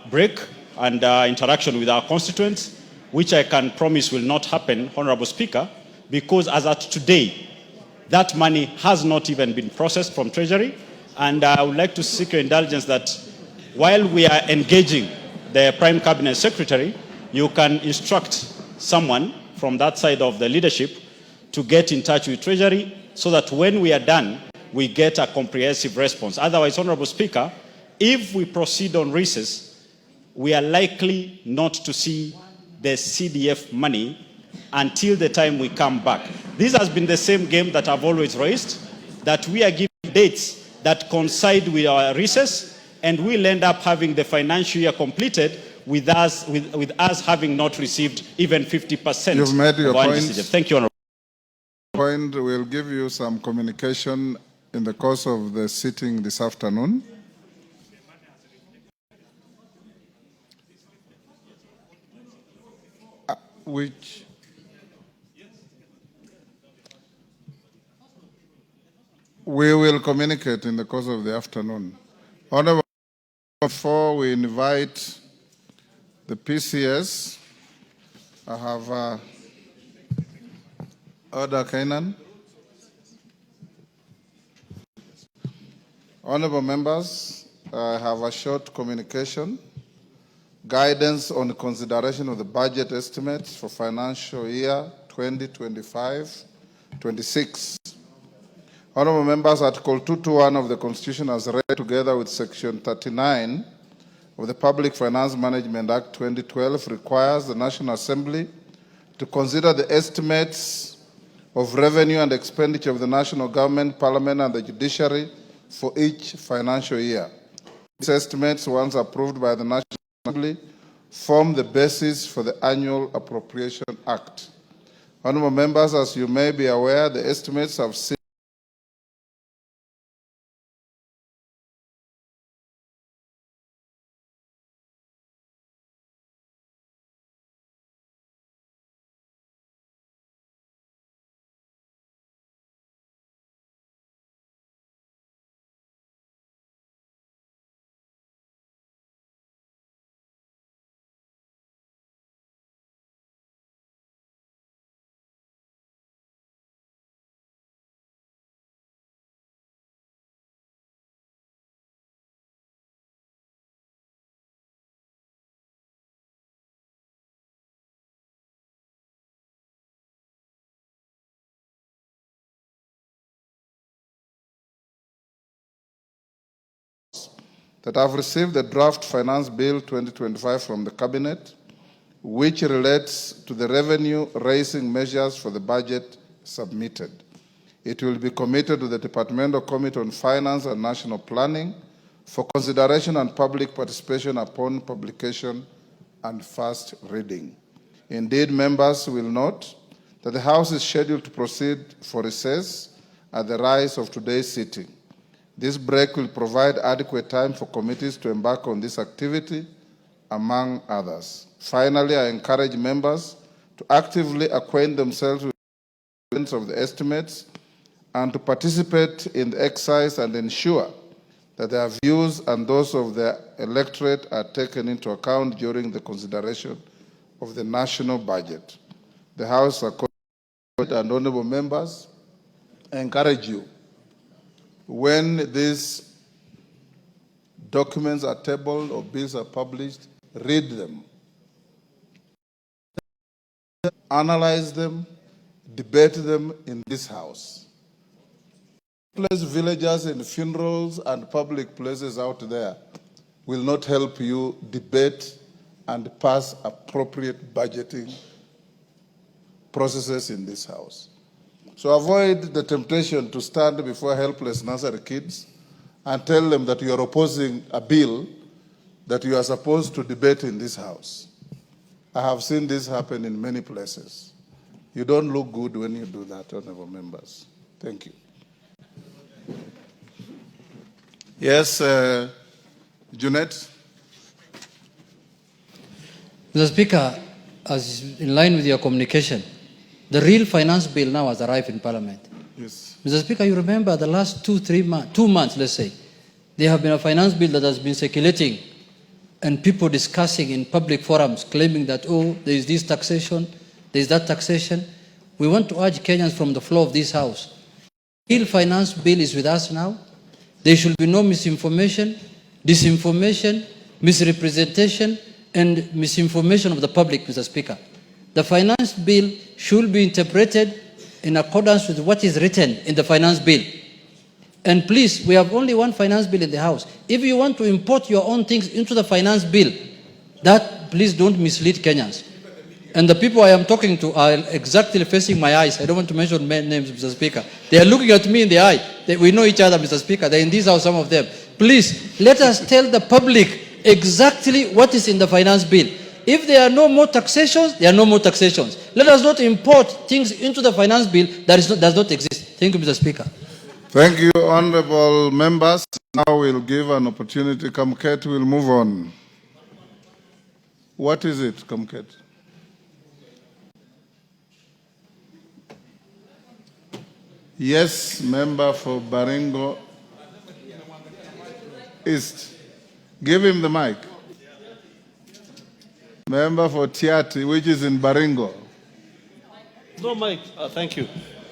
break and interaction with our constituents, which I can promise will not happen, Honorable Speaker, because as at today, that money has not even been processed from Treasury. And I would like to seek your indulgence that while we are engaging the Prime Cabinet Secretary, you can instruct someone from that side of the leadership to get in touch with Treasury so that when we are done, we get a comprehensive response. Otherwise, Honorable Speaker, if we proceed on recess, we are likely not to see the CDF money until the time we come back. This has been the same game that I've always raised, that we are giving dates that coincide with our recess, and we'll end up having the financial year completed with us having not received even 50% You've made your point. Thank you, Honorable. We'll give you some communication in the course of the sitting this afternoon. Which we will communicate in the course of the afternoon. However, before we invite the PCS, I have Order Kainan. Honorable members, I have a short communication. Guidance on the consideration of the budget estimates for financial year 2025-26. Honorable members, Article 221 of the Constitution as read together with Section 39 of the Public Finance Management Act 2012 requires the National Assembly to consider the estimates of revenue and expenditure of the national government, parliament, and the judiciary for each financial year. These estimates, once approved by the National Assembly, form the basis for the Annual Appropriation Act. Honorable members, as you may be aware, the estimates have seen that I've received the draft Finance Bill 2025 from the Cabinet, which relates to the revenue-raising measures for the budget submitted. It will be committed to the Departmental Committee on Finance and National Planning for consideration and public participation upon publication and first reading. Indeed, members will note that the House is scheduled to proceed for recess at the rise of today's sitting. This break will provide adequate time for committees to embark on this activity, among others. Finally, I encourage members to actively acquaint themselves with the contents of the estimates and to participate in the exercise and ensure that their views and those of the electorate are taken into account during the consideration of the national budget. The House and honorable members, I encourage you, when these documents are tabled or bills are published, read them, analyze them, debate them in this House. Place villagers in funerals and public places out there will not help you debate and pass appropriate budgeting processes in this House. So avoid the temptation to stand before helpless nursery kids and tell them that you are opposing a bill that you are supposed to debate in this House. I have seen this happen in many places. You don't look good when you do that, honorable members. Thank you. Yes, Junet. Mr. Speaker, as in line with your communication, the real finance bill now has arrived in Parliament. Yes. Mr. Speaker, you remember the last 2 months, let's say, there have been a finance bill that has been circulating and people discussing in public forums, claiming that, oh, there is this taxation, there is that taxation. We want to urge Kenyans from the floor of this house. The real finance bill is with us now. There should be no misinformation, disinformation, misrepresentation, and misinformation of the public, Mr. Speaker. The finance bill should be interpreted in accordance with what is written in the finance bill. And please, we have only one finance bill in the House. If you want to import your own things into the finance bill, that please don't mislead Kenyans. And the people I am talking to are exactly facing my eyes. I don't want to mention names, Mr. Speaker. They are looking at me in the eye. We know each other, Mr. Speaker. They're in this house, some of them. Please, let us tell the public exactly what is in the finance bill. If there are no more taxations, there are no more taxations. Let us not import things into the finance bill that does not exist. Thank you, Mr. Speaker. Thank you, honorable members. Now we'll give an opportunity. Kamket will move on. What is it, Kamket? Yes, member for Baringo East. Give him the mic. Member for Tiati, which is in Baringo. No mic, thank you.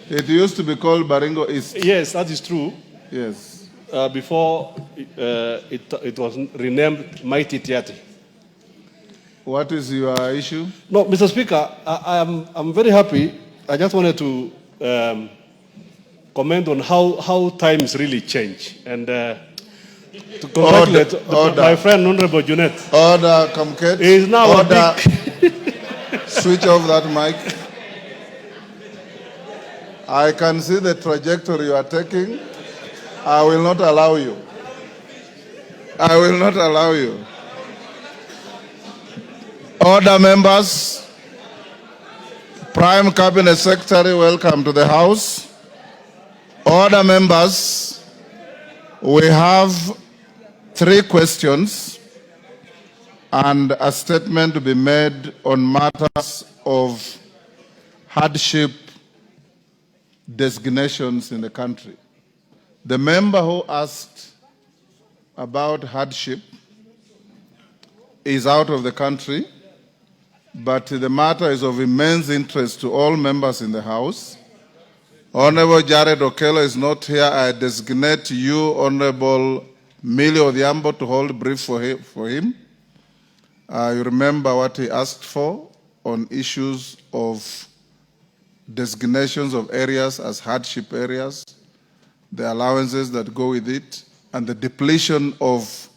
It used to be called Baringo East. Yes, that is true. Yes. Before it was renamed Mighty Tiati. What is your issue? No, Mr. Speaker, I'm very happy. I just wanted to comment on how times really change. And to congratulate my friend, Honorable Junet. Order, Kamket. He is now order. Switch off that mic. I can see the trajectory you are taking. I will not allow you. I will not allow you. Order, members. Prime Cabinet Secretary, welcome to the House. Order, members. We have 3 questions and a statement to be made on matters of hardship designations in the country. The member who asked about hardship is out of the country, but the matter is of immense interest to all members in the House. Honorable Jared Okello is not here. I designate you, Honorable Millie Odhiambo, to hold brief for him. You remember what he asked for on issues of designations of areas as hardship areas, the allowances that go with it, and the depletion of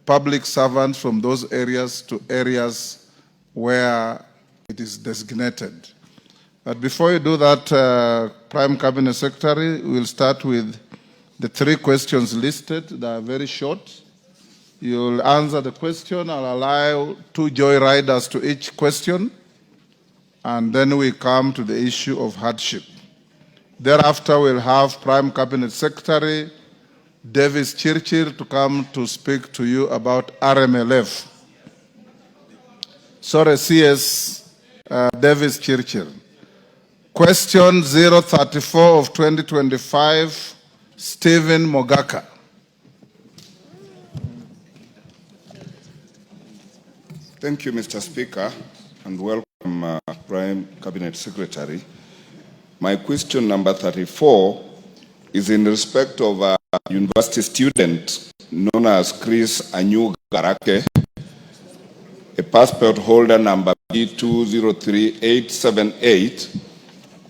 public servants from those areas to areas where it is designated. But before you do that, Prime Cabinet Secretary, we'll start with the 3 questions listed. They are very short. You'll answer the question. I'll allow 2 joyriders to each question. And then we come to the issue of hardship. Thereafter, we'll have Prime Cabinet Secretary Davis Chirchir to come to speak to you about RMLF. Sorry, CS Davis Chirchir. Question 034 of 2025, Stephen Mogaka. Thank you, Mr. Speaker, and welcome, Prime Cabinet Secretary. My question number 34 is in respect of a university student known as Chris Anyu Garake, a passport holder number B203878,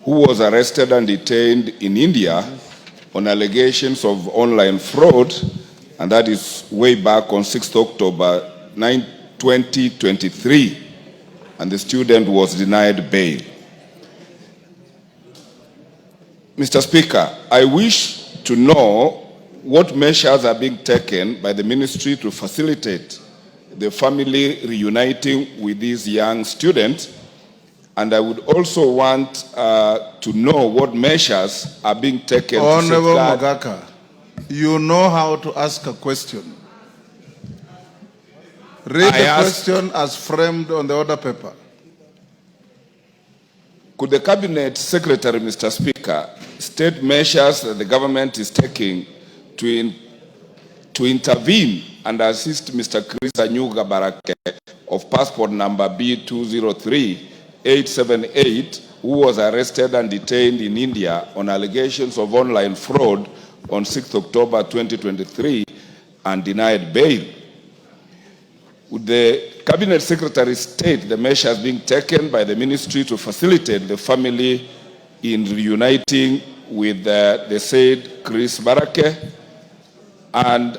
who was arrested and detained in India on allegations of online fraud, and that is way back on 6th October 2023, and the student was denied bail. Mr. Speaker, I wish to know what measures are being taken by the ministry to facilitate the family reuniting with these young students, and I would also want to know what measures are being taken Honorable to safeguard. Mogaka, you know how to ask a question. Read the question as framed on the order paper. Could the Cabinet Secretary, Mr. Speaker, state measures that the government is taking to intervene and assist Mr. Chris Anyuga Barake of passport number B203-878, who was arrested and detained in India on allegations of online fraud on 6th October 2023 and denied bail. Would the Cabinet Secretary state the measures being taken by the ministry to facilitate the family in reuniting with the said Chris Barake, and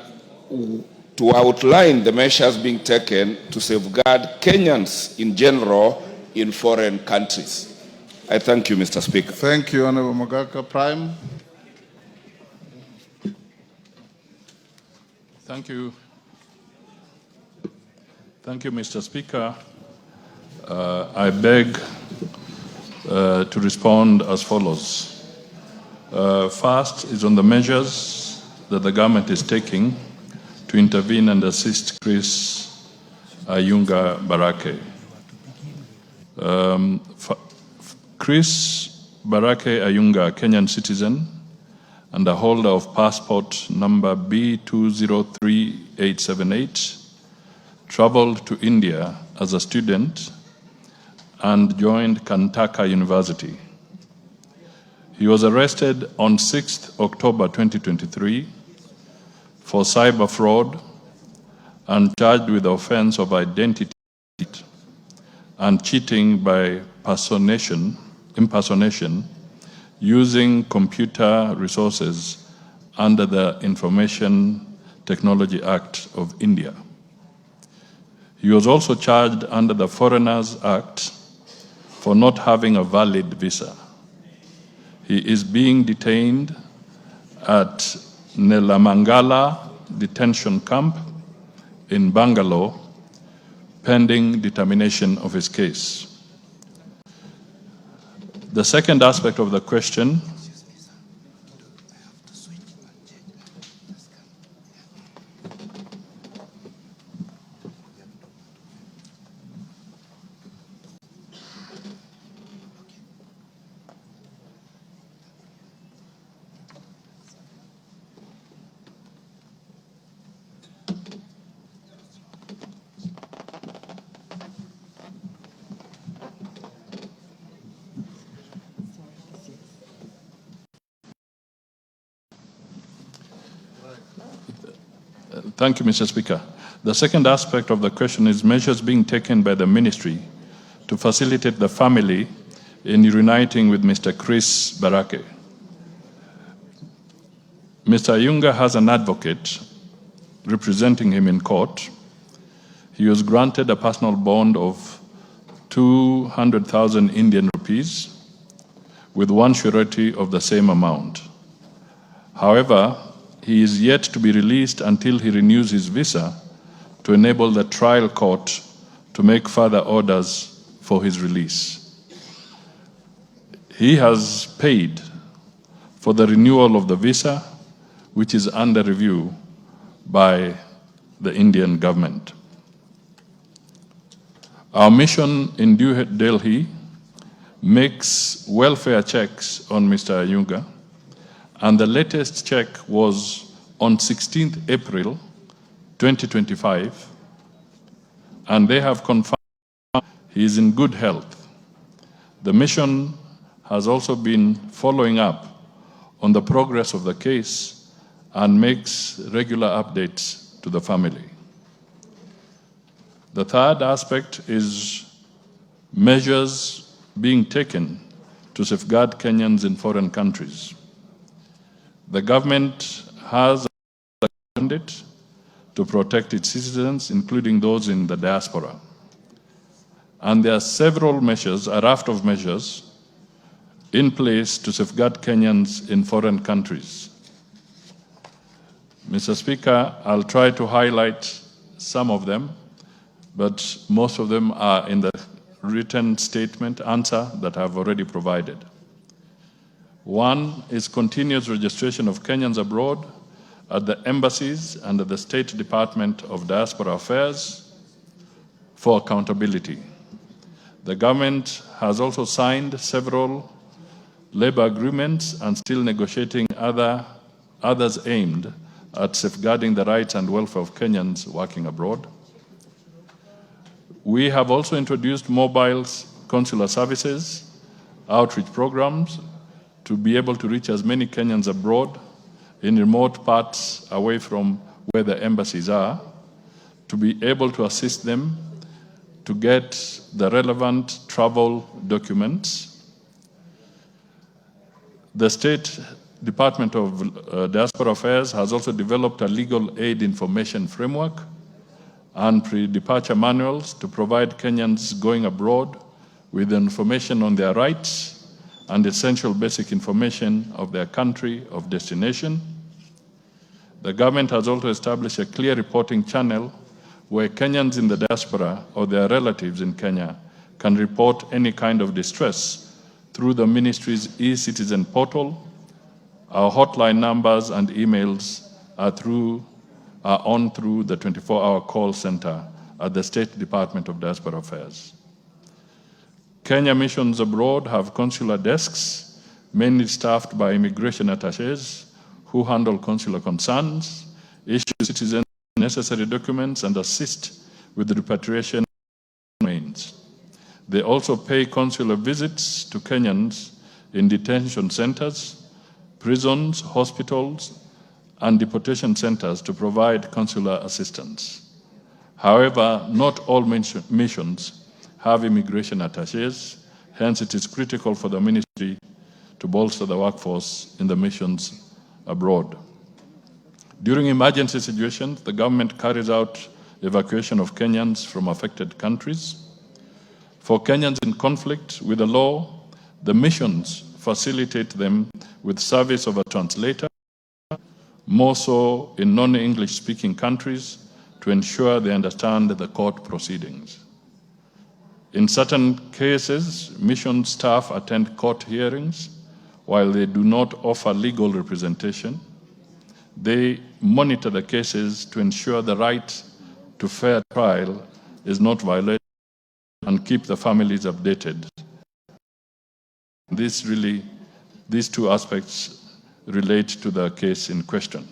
to outline the measures being taken to safeguard Kenyans in general in foreign countries? I thank you, Mr. Speaker. Thank you, Honorable Mogaka. Prime. Thank you. Thank you, Mr. Speaker. I beg to respond as follows. First is on the measures that the government is taking to intervene and assist Chris Ayunga Barake. Chris Barake Ayunga, a Kenyan citizen and a holder of passport number B203-878, traveled to India as a student and joined Kantaka University. He was arrested on 6th October 2023 for cyber fraud and charged with the offense of identity and cheating by impersonation using computer resources under the Information Technology Act of India. He was also charged under the Foreigners Act for not having a valid visa. He is being detained at Nelamangala detention camp in Bangalore, pending determination of his case. The second aspect of the question Thank you, Mr. Speaker. The second aspect of the question is measures being taken by the ministry to facilitate the family in reuniting with Mr. Chris Barake. Mr. Ayunga has an advocate representing him in court. He was granted a personal bond of 200,000 Indian rupees with one surety of the same amount. However, he is yet to be released until he renews his visa to enable the trial court to make further orders for his release. He has paid for the renewal of the visa, which is under review by the Indian government. Our mission in New Delhi makes welfare checks on Mr. Ayunga, and the latest check was on 16th April 2025, and they have confirmed he is in good health. The mission has also been following up on the progress of the case and makes regular updates to the family. The third aspect is measures being taken to safeguard Kenyans in foreign countries. The government has a mandate to protect its citizens, including those in the diaspora. And there are several measures, a raft of measures, in place to safeguard Kenyans in foreign countries. Mr. Speaker, I'll try to highlight some of them, but most of them are in the written statement answer that I've already provided. One is continuous registration of Kenyans abroad at the embassies and at the State Department of Diaspora Affairs for accountability. The government has also signed several labor agreements and still negotiating others aimed at safeguarding the rights and welfare of Kenyans working abroad. We have also introduced mobile consular services, outreach programs to be able to reach as many Kenyans abroad in remote parts away from where the embassies are, to be able to assist them to get the relevant travel documents. The State Department of Diaspora Affairs has also developed a legal aid information framework and pre-departure manuals to provide Kenyans going abroad with information on their rights and essential basic information of their country of destination. The government has also established a clear reporting channel where Kenyans in the diaspora or their relatives in Kenya can report any kind of distress through the ministry's e-citizen portal. Our hotline numbers and emails are on through the 24-hour call center at the State Department of Diaspora Affairs. Kenya missions abroad have consular desks, mainly staffed by immigration attachés who handle consular concerns, issue citizens necessary documents, and assist with repatriation means. They also pay consular visits to Kenyans in detention centers, prisons, hospitals, and deportation centers to provide consular assistance. However, not all missions have immigration attachés, hence it is critical for the ministry to bolster the workforce in the missions abroad. During emergency situations, the government carries out evacuation of Kenyans from affected countries. For Kenyans in conflict with the law, the missions facilitate them with service of a translator, more so in non-English speaking countries, to ensure they understand the court proceedings. In certain cases, mission staff attend court hearings while they do not offer legal representation. They monitor the cases to ensure the right to fair trial is not violated and keep the families updated. These two aspects relate to the case in question.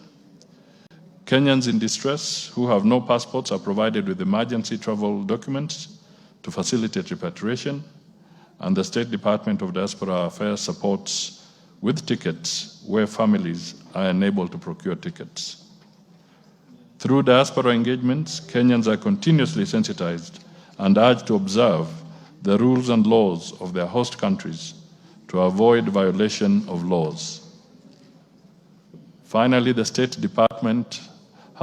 Kenyans in distress who have no passports are provided with emergency travel documents to facilitate repatriation, and the State Department of Diaspora Affairs supports with tickets where families are unable to procure tickets. Through diaspora engagements, Kenyans are continuously sensitized and urged to observe the rules and laws of their host countries to avoid violation of laws. Finally, the State Department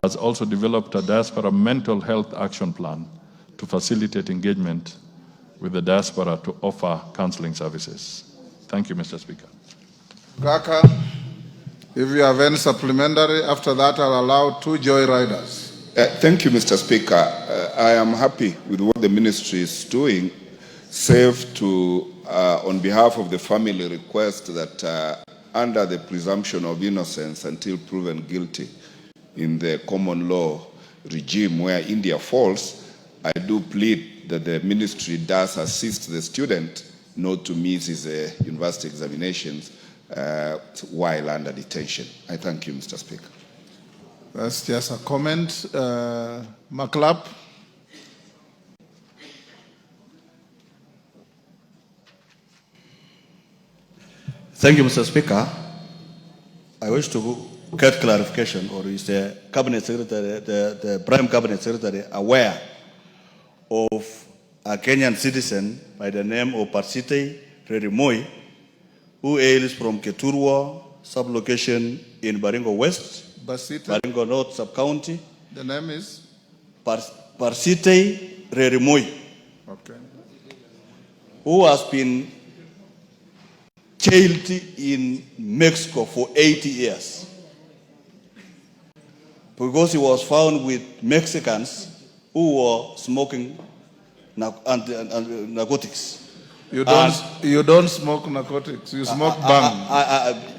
has also developed a diaspora mental health action plan to facilitate engagement with the diaspora to offer counseling services. Thank you, Mr. Speaker. Gaka, if you have any supplementary, after that I'll allow two joyriders. Thank you, Mr. Speaker. I am happy with what the ministry is doing, save to, on behalf of the family, request that under the presumption of innocence until proven guilty in the common law regime where India falls, I do plead that the ministry does assist the student not to miss his university examinations while under detention. I thank you, Mr. Speaker. That's just a comment. Maklap. Thank you, Mr. Speaker. I wish to get clarification, or is the Cabinet Secretary, the Prime Cabinet Secretary, aware of a Kenyan citizen by the name of Parsite Rerimoi, who hails from Keturwa sublocation in Baringo West, Baringo North sub-county. The name is? Parsite Rerimoi. Okay. Who has been jailed in Mexico for 80 years because he was found with Mexicans who were smoking narcotics. You don't smoke narcotics. You smoke bang.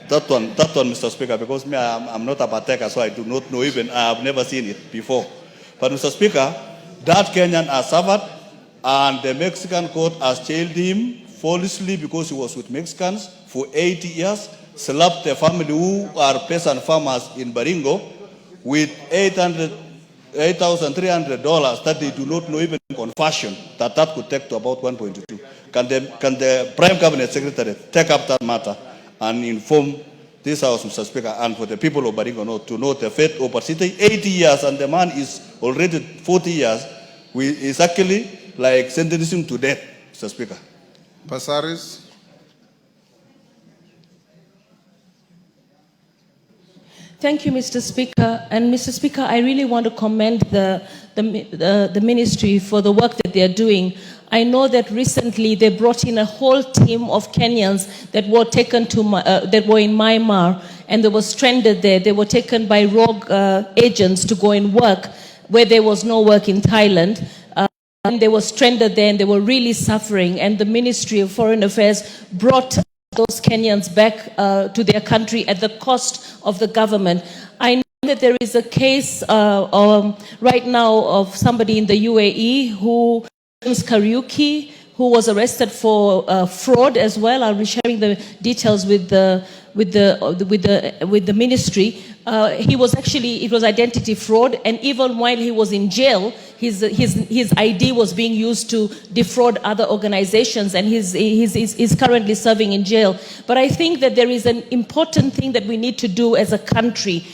That one, Mr. Speaker, because me, I'm not a partaker, so I do not know even. I have never seen it before. But Mr. Speaker, that Kenyan has suffered, and the Mexican court has jailed him falsely because he was with Mexicans for 80 years, slapped the family who are peasant farmers in Baringo, with $8,300 that they do not know even conversion, that could take to about 1.2. Can the Prime Cabinet Secretary take up that matter and inform this House, Mr. Speaker, and for the people of Baringo to know the fate of Persita 80 years and the man is already 40 years, is actually like sentencing to death, Mr. Speaker. Passaris. Thank you, Mr. Speaker. And Mr. Speaker, I really want to commend the ministry for the work that they are doing. I know that recently they brought in a whole team of Kenyans that were taken to that were in Myanmar and they were stranded there. They were taken by rogue agents to go and work where there was no work in Thailand. And they were stranded there and they were really suffering. And the Ministry of Foreign Affairs brought those Kenyans back to their country at the cost of the government. I know that there is a case right now of somebody in the UAE who, James Kariuki, who was arrested for fraud as well. I'll be sharing the details with the ministry. He was actually, it was identity fraud, and even while he was in jail, his ID was being used to defraud other organizations, and he's currently serving in jail. But I think that there is an important thing that we need to do as a country.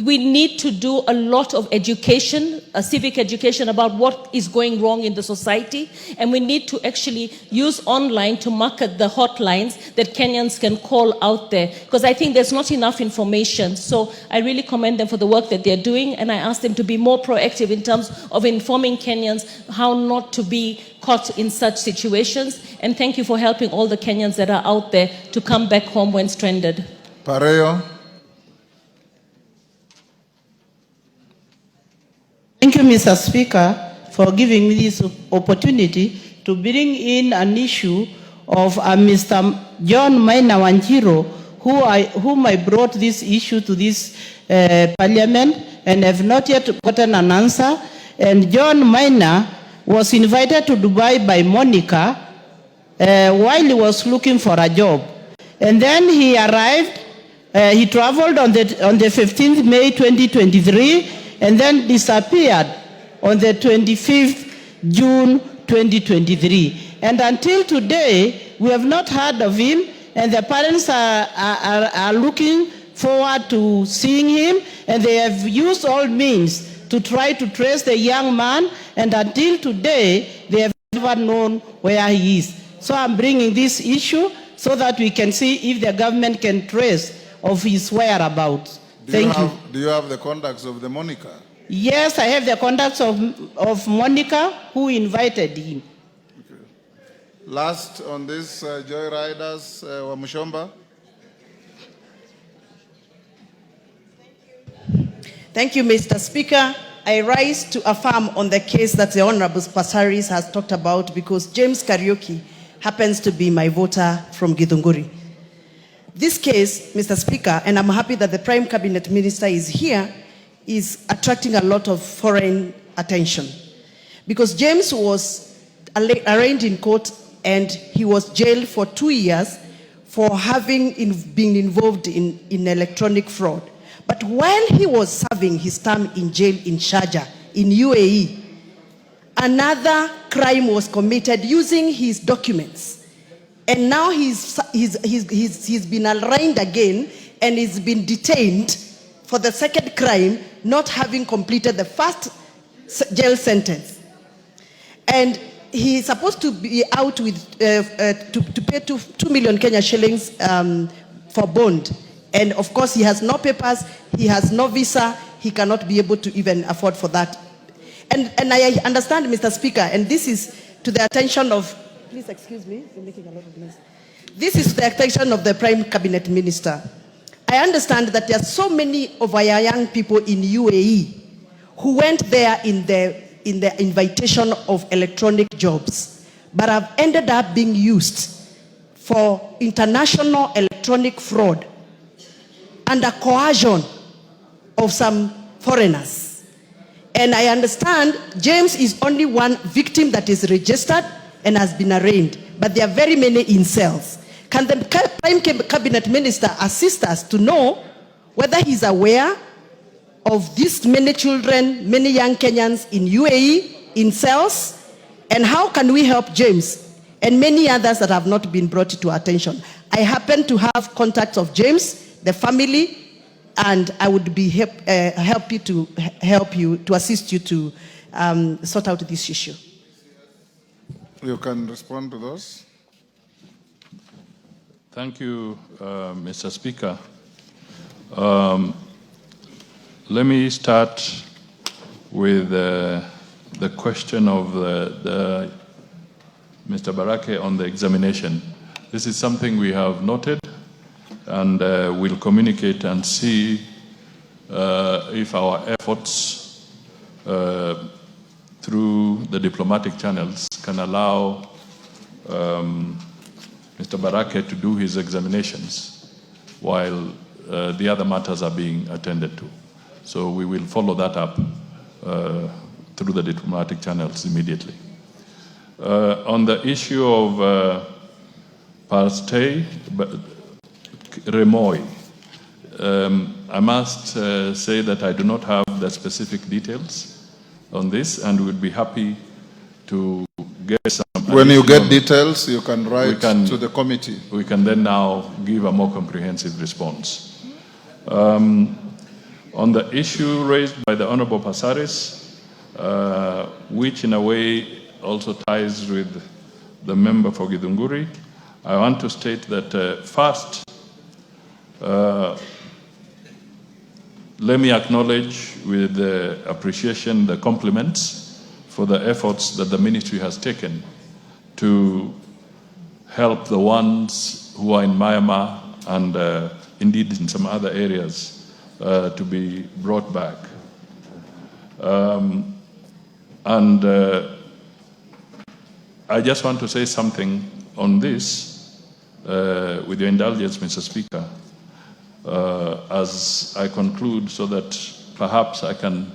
We need to do a lot of education, civic education about what is going wrong in the society, and we need to actually use online to market the hotlines that Kenyans can call out there, because I think there's not enough information. So I really commend them for the work that they're doing, and I ask them to be more proactive in terms of informing Kenyans how not to be caught in such situations. And thank you for helping all the Kenyans that are out there to come back home when stranded. Pareo. Thank you, Mr. Speaker, for giving me this opportunity to bring in an issue of Mr. John Maina Wanjiro, whom I brought this issue to this parliament and have not yet gotten an answer. And John Maina was invited to Dubai by Monica while he was looking for a job. And then he arrived, he traveled on the 15th May 2023, and then disappeared on the 25th June 2023. And until today, we have not heard of him, and the parents are looking forward to seeing him, and they have used all means to try to trace the young man, and until today, they have never known where he is. So I'm bringing this issue so that we can see if the government can trace of his whereabouts. Thank you. Do you have the contacts of the Monica? Yes, I have the contacts of Monica, who invited him. Okay. Last on this, Joyriders, Wamushomba. Thank you, Mr. Speaker. I rise to affirm on the case that the Honorable Passaris has talked about, because James Kariuki happens to be my voter from Githunguri. This case, Mr. Speaker, and I'm happy that the Prime Cabinet Minister is here, is attracting a lot of foreign attention. Because James was arraigned in court and he was jailed for 2 years for having been involved in electronic fraud. But while he was serving his term in jail in Sharjah, in UAE, another crime was committed using his documents. And now he's been arraigned again and he's been detained for the second crime, not having completed the first jail sentence. And he is supposed to be out with to pay 2 million Kenya shillings for bond. And of course, he has no papers, he has no visa, he cannot be able to even afford for that. And I understand, Mr. Speaker, and this is to the attention of, please excuse me, you're making a lot of noise. This is to the attention of the Prime Cabinet Minister. I understand that there are so many of our young people in UAE who went there in the invitation of electronic jobs, but have ended up being used for international electronic fraud under coercion of some foreigners. And I understand James is only one victim that is registered and has been arraigned, but there are very many in cells. Can the Prime Cabinet Minister assist us to know whether he's aware of these many children, many young Kenyans in UAE, in cells? And how can we help James and many others that have not been brought to our attention? I happen to have contacts of James, the family, and I would be happy to help you, to assist you to sort out this issue. You can respond to those. Thank you, Mr. Speaker. Let me start with the question of Mr. Barake on the examination. This is something we have noted, and we'll communicate and see if our efforts through the diplomatic channels can allow Mr. Barake to do his examinations while the other matters are being attended to. So we will follow that up through the diplomatic channels immediately. On the issue of Pastei Remoy, I must say that I do not have the specific details on this, and would be happy to get some. When you get details, you can write to the committee. We can then now give a more comprehensive response. On the issue raised by the Honorable Passaris, which in a way also ties with the member for Githunguri, I want to state that first, let me acknowledge with appreciation the compliments for the efforts that the ministry has taken to help the ones who are in Myanmar and indeed in some other areas to be brought back. I just want to say something on this, with your indulgence, Mr. Speaker, as I conclude, so that perhaps I can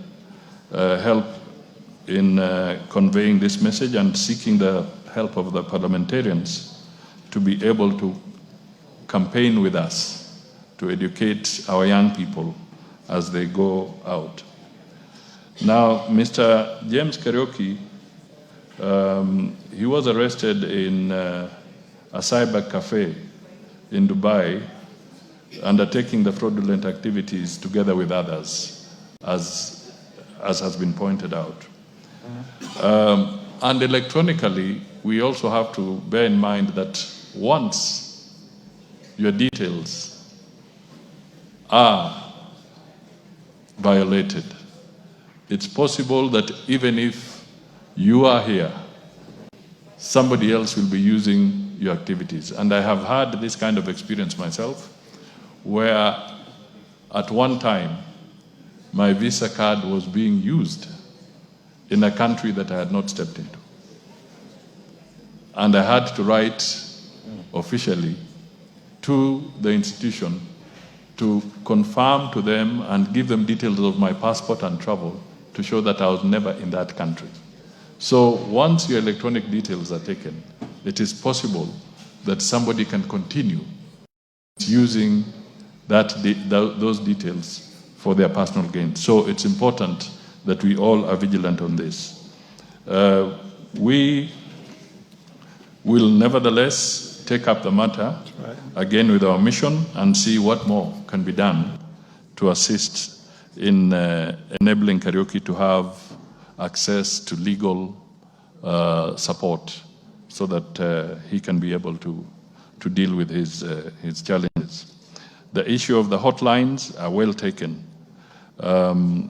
help in conveying this message and seeking the help of the parliamentarians to be able to campaign with us to educate our young people as they go out. Now, Mr. James Kariuki, he was arrested in a cyber cafe in Dubai, undertaking the fraudulent activities together with others, as has been pointed out. And electronically, we also have to bear in mind that once your details are violated, it's possible that even if you are here, somebody else will be using your activities. And I have had this kind of experience myself, where at one time, my Visa card was being used in a country that I had not stepped into. And I had to write officially to the institution to confirm to them and give them details of my passport and travel to show that I was never in that country. So once your electronic details are taken, it is possible that somebody can continue using those details for their personal gain. So it's important that we all are vigilant on this. We will nevertheless take up the matter again with our mission and see what more can be done to assist in enabling Kariuki to have access to legal support so that he can be able to deal with his challenges. The issue of the hotlines are well taken. On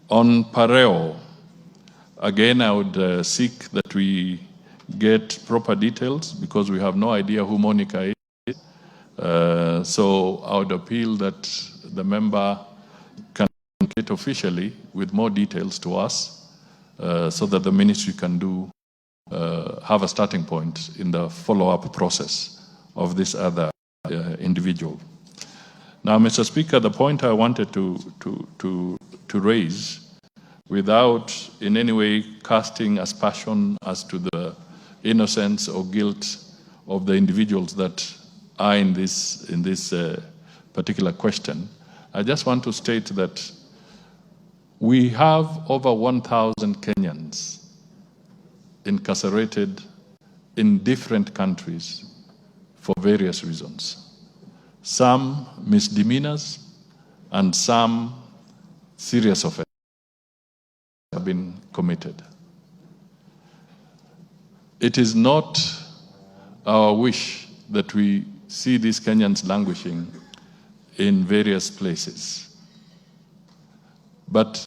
Pareo, again, I would seek that we get proper details because we have no idea who Monica is. So I would appeal that the member can communicate officially with more details to us so that the ministry can have a starting point in the follow-up process of this other individual. Now, Mr. Speaker, the point I wanted to raise, without in any way casting aspersion as to the innocence or guilt of the individuals that are in this particular question, I just want to state that we have over 1,000 Kenyans incarcerated in different countries for various reasons. Some misdemeanors and some serious offenses have been committed. It is not our wish that we see these Kenyans languishing in various places. But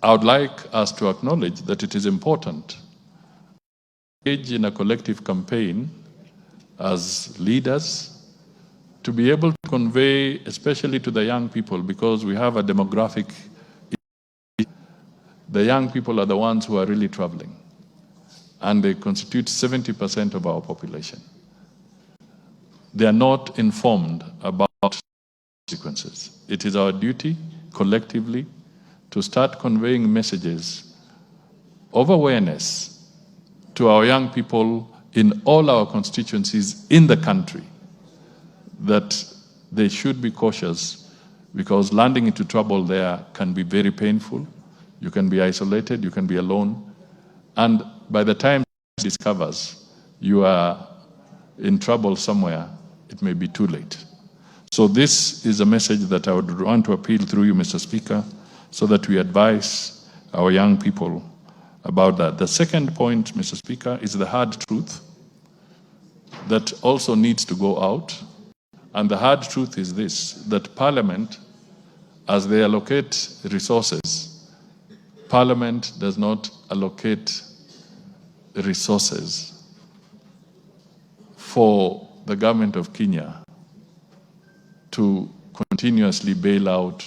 I would like us to acknowledge that it is important to engage in a collective campaign as leaders to be able to convey, especially to the young people, because we have a demographic issue. The young people are the ones who are really traveling, and they constitute 70% of our population. They are not informed about consequences. It is our duty collectively to start conveying messages of awareness to our young people in all our constituencies in the country that they should be cautious, because landing into trouble there can be very painful. You can be isolated, you can be alone, and by the time it discovers you are in trouble somewhere, it may be too late. So this is a message that I would want to appeal through you, Mr. Speaker, so that we advise our young people about that. The second point, Mr. Speaker, is the hard truth that also needs to go out. And the hard truth is this, that Parliament, as they allocate resources, Parliament does not allocate resources for the government of Kenya to continuously bail out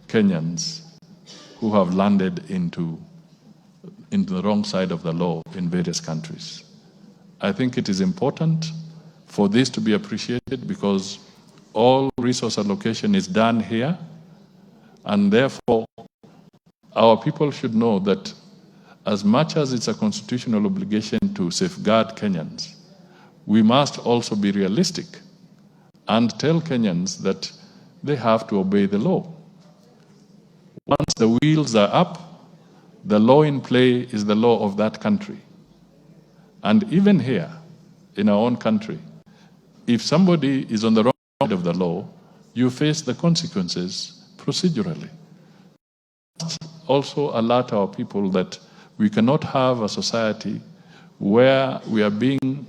Kenyans who have landed into the wrong side of the law in various countries. I think it is important for this to be appreciated, because all resource allocation is done here, and therefore our people should know that as much as it's a constitutional obligation to safeguard Kenyans, we must also be realistic and tell Kenyans that they have to obey the law. Once the wheels are up, the law in play is the law of that country. And even here, in our own country, if somebody is on the wrong side of the law, you face the consequences procedurally. Also alert our people that we cannot have a society where we are being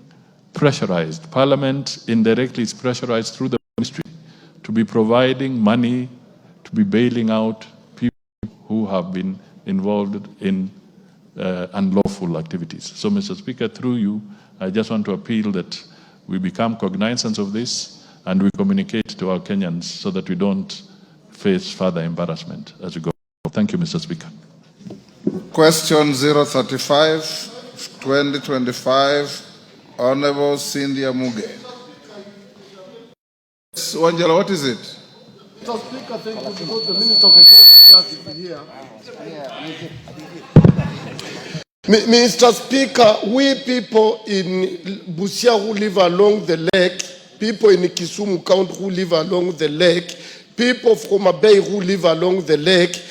pressurized. Parliament indirectly is pressurized through the ministry to be providing money, to be bailing out people who have been involved in unlawful activities. So, Mr. Speaker, through you, I just want to appeal that we become cognizant of this and we communicate to our Kenyans so that we don't face further embarrassment as we go. Thank you, Mr. Speaker. Question 035, 2025, Honorable Cynthia Muge. Wangela, what is it? Mr. Speaker, thank you, because the Minister of Foreign Affairs is here. Mr. Speaker, we people in Busia who live along the lake, people in Kisumu County who live along the lake, people from Abay who live along the lake,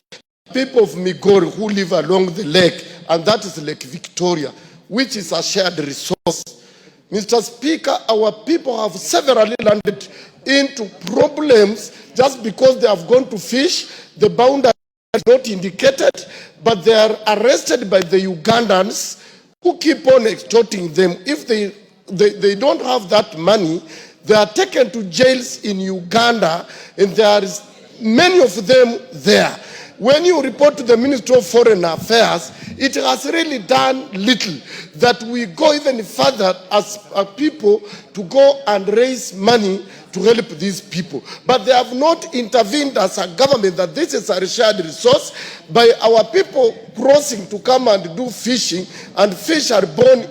people of Migori who live along the lake, and that is Lake Victoria, which is a shared resource. Mr. Speaker, our people have severally landed into problems just because they have gone to fish. The boundary is not indicated, but they are arrested by the Ugandans who keep on extorting them. If they don't have that money, they are taken to jails in Uganda, and there is many of them there. When you report to the Ministry of Foreign Affairs, it has really done little. That we go even further as a people to go and raise money to help these people. But they have not intervened as a government that this is a shared resource by our people crossing to come and do fishing, and fish are born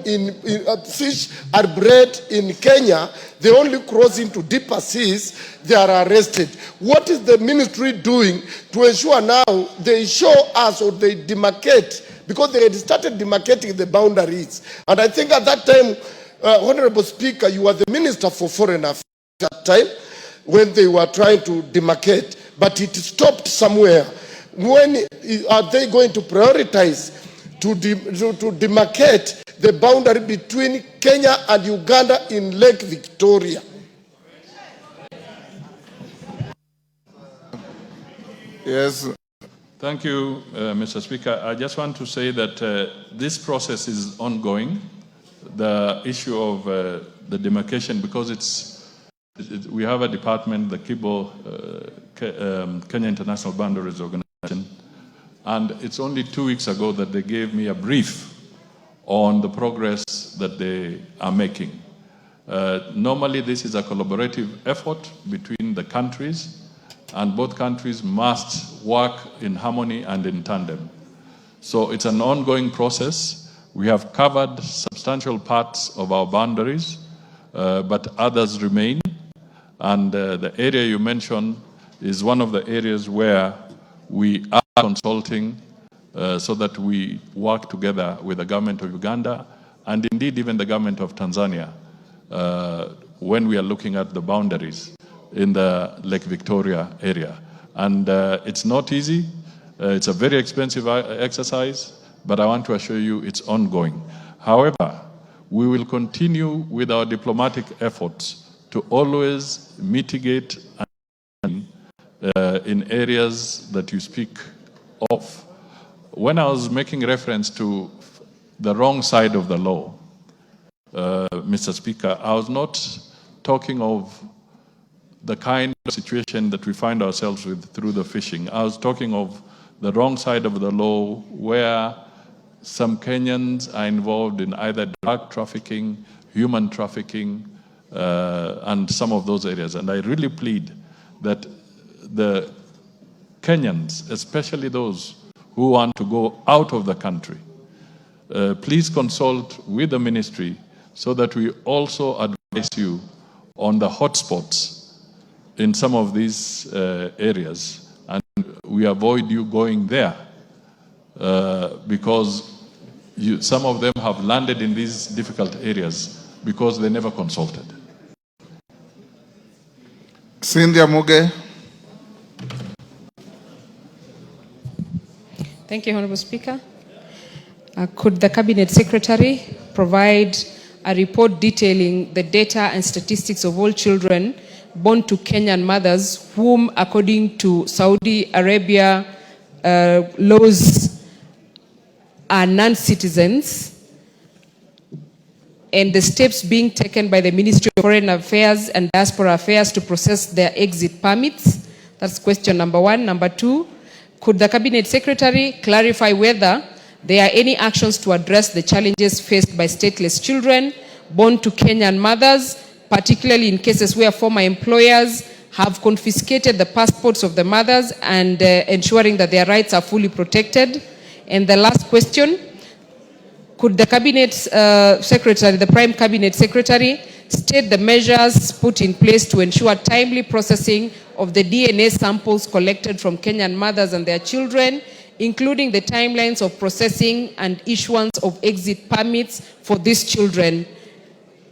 fish are bred in Kenya. They only cross into deeper seas, they are arrested. What is the ministry doing to ensure now they show us or they demarcate, because they had started demarcating the boundaries. And I think at that time, Honorable Speaker, you were the Minister for Foreign Affairs at that time when they were trying to demarcate. but it stopped somewhere. When are they going to prioritize to demarcate the boundary between Kenya and Uganda in Lake Victoria? Yes. Thank you, Mr. Speaker. I just want to say that this process is ongoing. The issue of the demarcation, because we have a department, the KIBO, Kenya International Boundaries Organization, and it's only 2 weeks ago that they gave me a brief on the progress that they are making. Normally, this is a collaborative effort between the countries, and both countries must work in harmony and in tandem. So it's an ongoing process. We have covered substantial parts of our boundaries, but others remain. And the area you mentioned is one of the areas where we are consulting so that we work together with the government of Uganda and indeed even the government of Tanzania when we are looking at the boundaries in the Lake Victoria area. And it's not easy. It's a very expensive exercise, but I want to assure you it's ongoing. However, we will continue with our diplomatic efforts to always mitigate in areas that you speak of. When I was making reference to the wrong side of the law, Mr. Speaker, I was not talking of the kind of situation that we find ourselves with through the fishing. I was talking of the wrong side of the law where some Kenyans are involved in either drug trafficking, human trafficking, and some of those areas. And I really plead that the Kenyans, especially those who want to go out of the country, please consult with the ministry so that we also advise you on the hotspots in some of these areas, and we avoid you going there because some of them have landed in these difficult areas because they never consulted. Cynthia Muge. Thank you, Honorable Speaker. Could the Cabinet Secretary provide a report detailing the data and statistics of all children born to Kenyan mothers whom, according to Saudi Arabia laws, are non-citizens, and the steps being taken by the Ministry of Foreign Affairs and Diaspora Affairs to process their exit permits? That's question number one. Number two, could the Cabinet Secretary clarify whether there are any actions to address the challenges faced by stateless children born to Kenyan mothers, particularly in cases where former employers have confiscated the passports of the mothers and ensuring that their rights are fully protected? And the last question, could the Cabinet Secretary, the Prime Cabinet Secretary, state the measures put in place to ensure timely processing of the DNA samples collected from Kenyan mothers and their children, including the timelines of processing and issuance of exit permits for these children?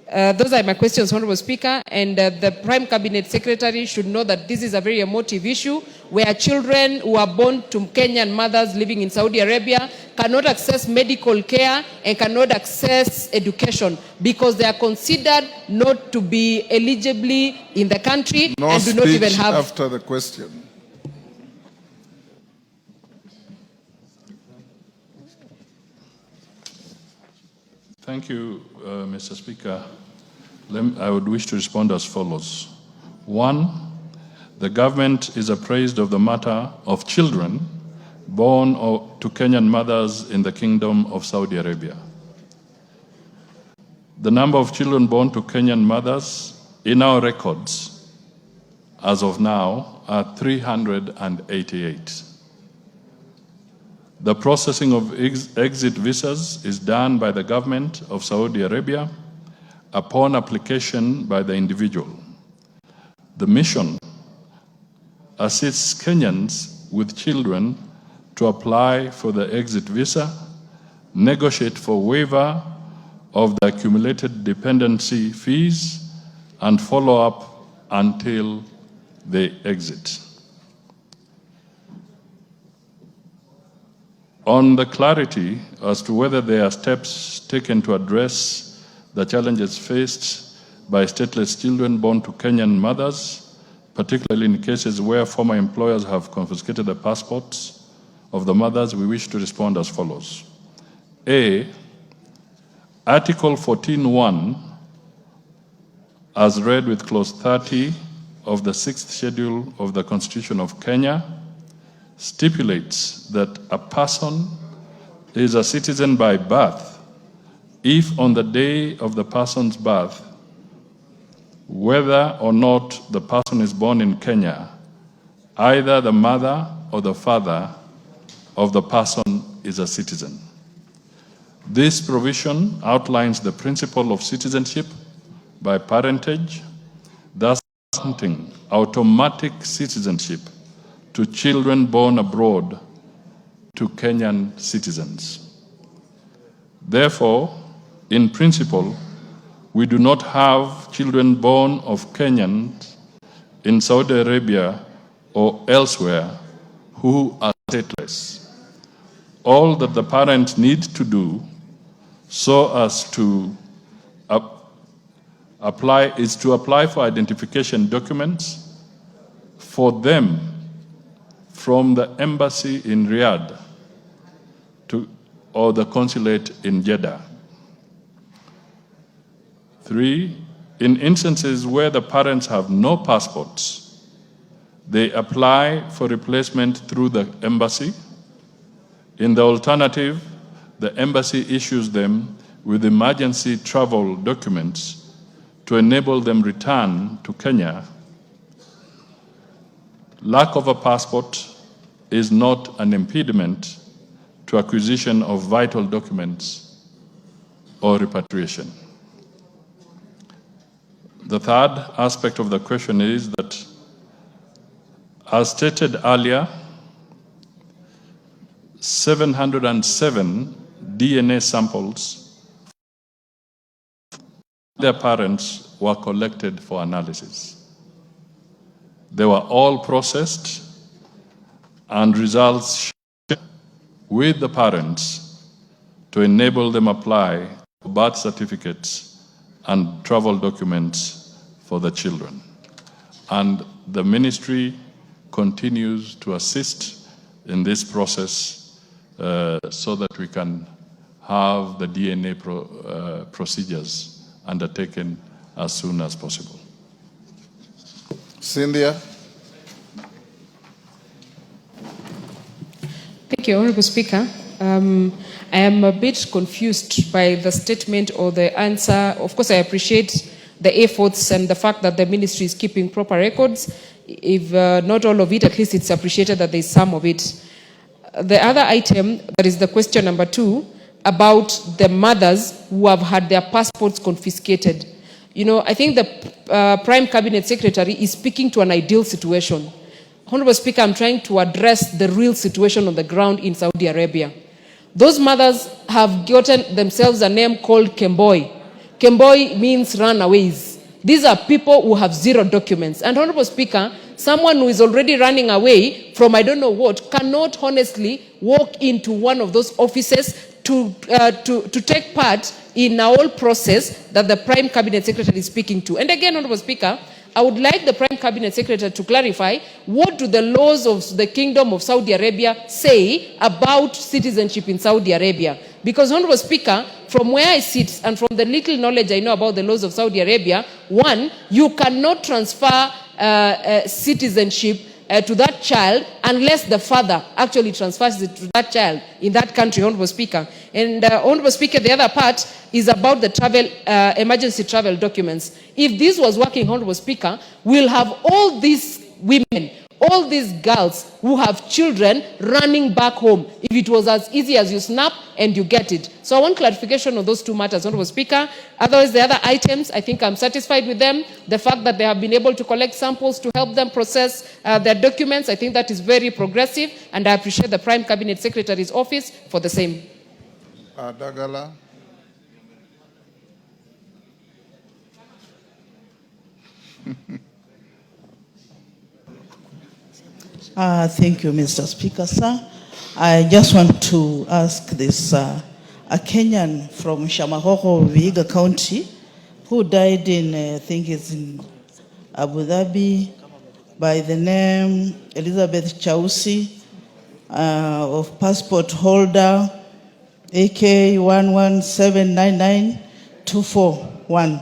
Those are my questions, Honorable Speaker, and the Prime Cabinet Secretary should know that this is a very emotive issue where children who are born to Kenyan mothers living in Saudi Arabia cannot access medical care and cannot access education because they are considered not to be eligibly in the country and do not even have... after the question. Thank you, Mr. Speaker. I would wish to respond as follows. One, the government is apprised of the matter of children born to Kenyan mothers in the Kingdom of Saudi Arabia. The number of children born to Kenyan mothers in our records as of now are 388. The processing of exit visas is done by the government of Saudi Arabia upon application by the individual. The mission assists Kenyans with children to apply for the exit visa, negotiate for waiver of the accumulated dependency fees, and follow up until they exit. On the clarity as to whether there are steps taken to address the challenges faced by stateless children born to Kenyan mothers, particularly in cases where former employers have confiscated the passports of the mothers, we wish to respond as follows. A, Article 14.1, as read with clause 30 of the 6th schedule of the Constitution of Kenya, stipulates that a person is a citizen by birth if on the day of the person's birth, whether or not the person is born in Kenya, either the mother or the father of the person is a citizen. This provision outlines the principle of citizenship by parentage, thus granting automatic citizenship to children born abroad to Kenyan citizens. Therefore, in principle, we do not have children born of Kenyans in Saudi Arabia or elsewhere who are stateless. All that the parents need to do so as to apply for identification documents for them from the embassy in Riyadh or the consulate in Jeddah. 3, in instances where the parents have no passports, they apply for replacement through the embassy. In the alternative, the embassy issues them with emergency travel documents to enable them return to Kenya. Lack of a passport is not an impediment to acquisition of vital documents or repatriation. The third aspect of the question is that, as stated earlier, 707 DNA samples from their parents were collected for analysis. They were all processed and results shared with the parents to enable them apply for birth certificates and travel documents for the children. And the ministry continues to assist in this process so that we can have the DNA procedures undertaken as soon as possible. Cynthia. Thank you, Honorable Speaker. I am a bit confused by the statement or the answer. Of course, I appreciate the efforts and the fact that the ministry is keeping proper records. If not all of it, at least it's appreciated that there is some of it. The other item, that is the question number 2, about the mothers who have had their passports confiscated. You know, I think the Prime Cabinet Secretary is speaking to an ideal situation. Honorable Speaker, I'm trying to address the real situation on the ground in Saudi Arabia. Those mothers have gotten themselves a name called Kemboi. Kemboi means runaways. These are people who have zero documents. And Honorable Speaker, someone who is already running away from I don't know what cannot honestly walk into one of those offices to take part in a whole process that the Prime Cabinet Secretary is speaking to. And again, Honorable Speaker, I would like the Prime Cabinet Secretary to clarify, what do the laws of the Kingdom of Saudi Arabia say about citizenship in Saudi Arabia? Because, Honorable Speaker, from where I sit and from the little knowledge I know about the laws of Saudi Arabia, 1, you cannot transfer citizenship to that child unless the father actually transfers it to that child in that country, Honorable Speaker. And Honorable Speaker, the other part is about the travel, emergency travel documents. If this was working, Honorable Speaker, we'll have all these women, all these girls who have children running back home if it was as easy as you snap and you get it. So I want clarification on those 2 matters, Honorable Speaker. Otherwise, the other items, I think I'm satisfied with them. The fact that they have been able to collect samples to help them process their documents, I think that is very progressive, and I appreciate the Prime Cabinet Secretary's office for the same. Dagala. Thank you, Mr. Speaker, sir. I just want to ask this, a Kenyan from Shamahoho, Vihiga County, who died in, I think it's in Abu Dhabi, by the name Elizabeth Chausi, of passport holder AK 117992441.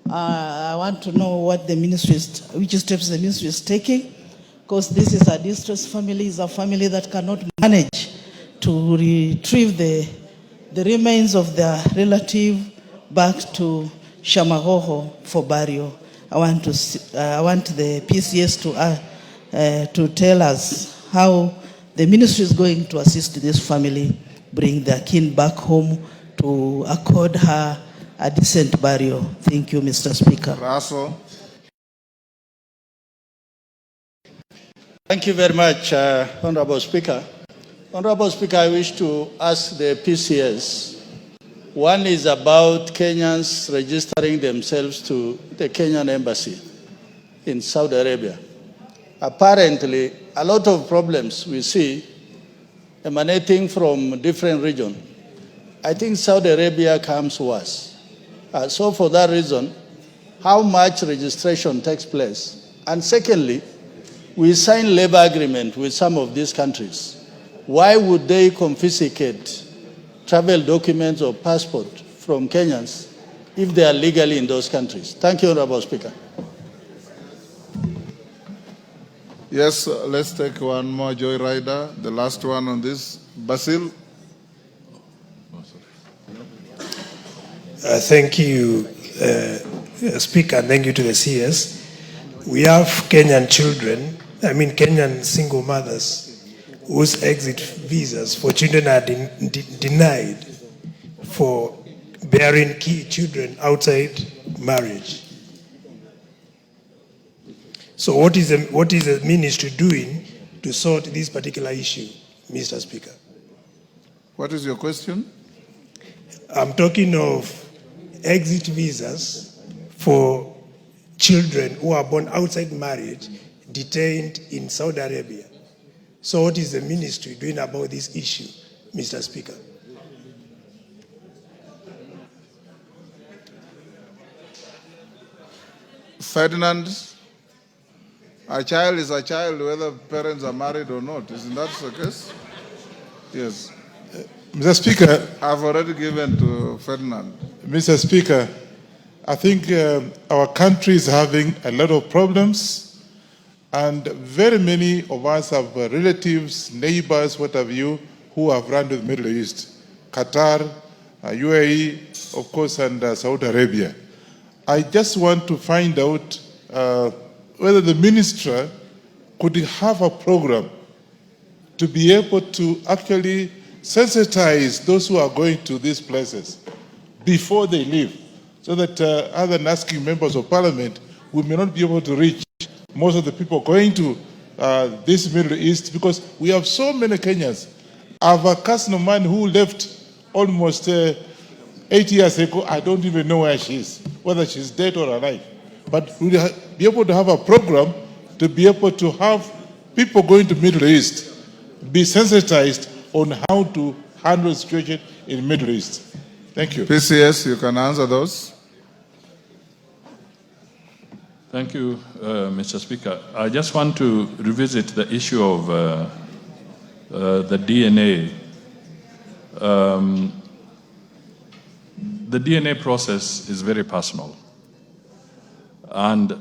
I want to know what the ministry is, which steps the ministry is taking, because this is a distressed family, is a family that cannot manage to retrieve the remains of their relative back to Shamahoho for burial. I want the PCS to tell us how the ministry is going to assist this family, bring their kin back home to accord her a decent burial. Thank you, Mr. Speaker. Russell. Thank you very much, Honorable Speaker. Honorable Speaker, I wish to ask the PCS. One is about Kenyans registering themselves to the Kenyan embassy in Saudi Arabia. Apparently, a lot of problems we see emanating from different regions. I think Saudi Arabia comes worse. So for that reason, how much registration takes place? And secondly, we sign labor agreement with some of these countries. Why would they confiscate travel documents or passport from Kenyans if they are legally in those countries? Thank you, Honorable Speaker. Yes, let's take one more joyrider, the last one on this. Basil. Thank you, Speaker, and thank you to the CS. We have Kenyan children, Kenyan single mothers whose exit visas for children are denied for bearing key children outside marriage. So what is the ministry doing to sort this particular issue, Mr. Speaker? What is your question? I'm talking of exit visas for children who are born outside marriage, detained in Saudi Arabia. So what is the ministry doing about this issue, Mr. Speaker? Ferdinand, a child is a child whether parents are married or not. Isn't that the case? Yes. Mr. Speaker. I've already given to Ferdinand. Mr. Speaker, I think our country is having a lot of problems, and very many of us have relatives, neighbors, what have you, who have run to the Middle East. Qatar, UAE, of course, and Saudi Arabia. I just want to find out whether the minister could have a program to be able to actually sensitize those who are going to these places before they leave, so that other than asking members of parliament, we may not be able to reach most of the people going to this Middle East, because we have so many Kenyans. I have a cousin of mine who left almost 8 years ago. I don't even know where she is, whether she's dead or alive. But we'll be able to have a program to be able to have people going to Middle East be sensitized on how to handle the situation in the Middle East. Thank you. PCS, you can answer those. Thank you, Mr. Speaker. I just want to revisit the issue of the DNA. The DNA process is very personal, and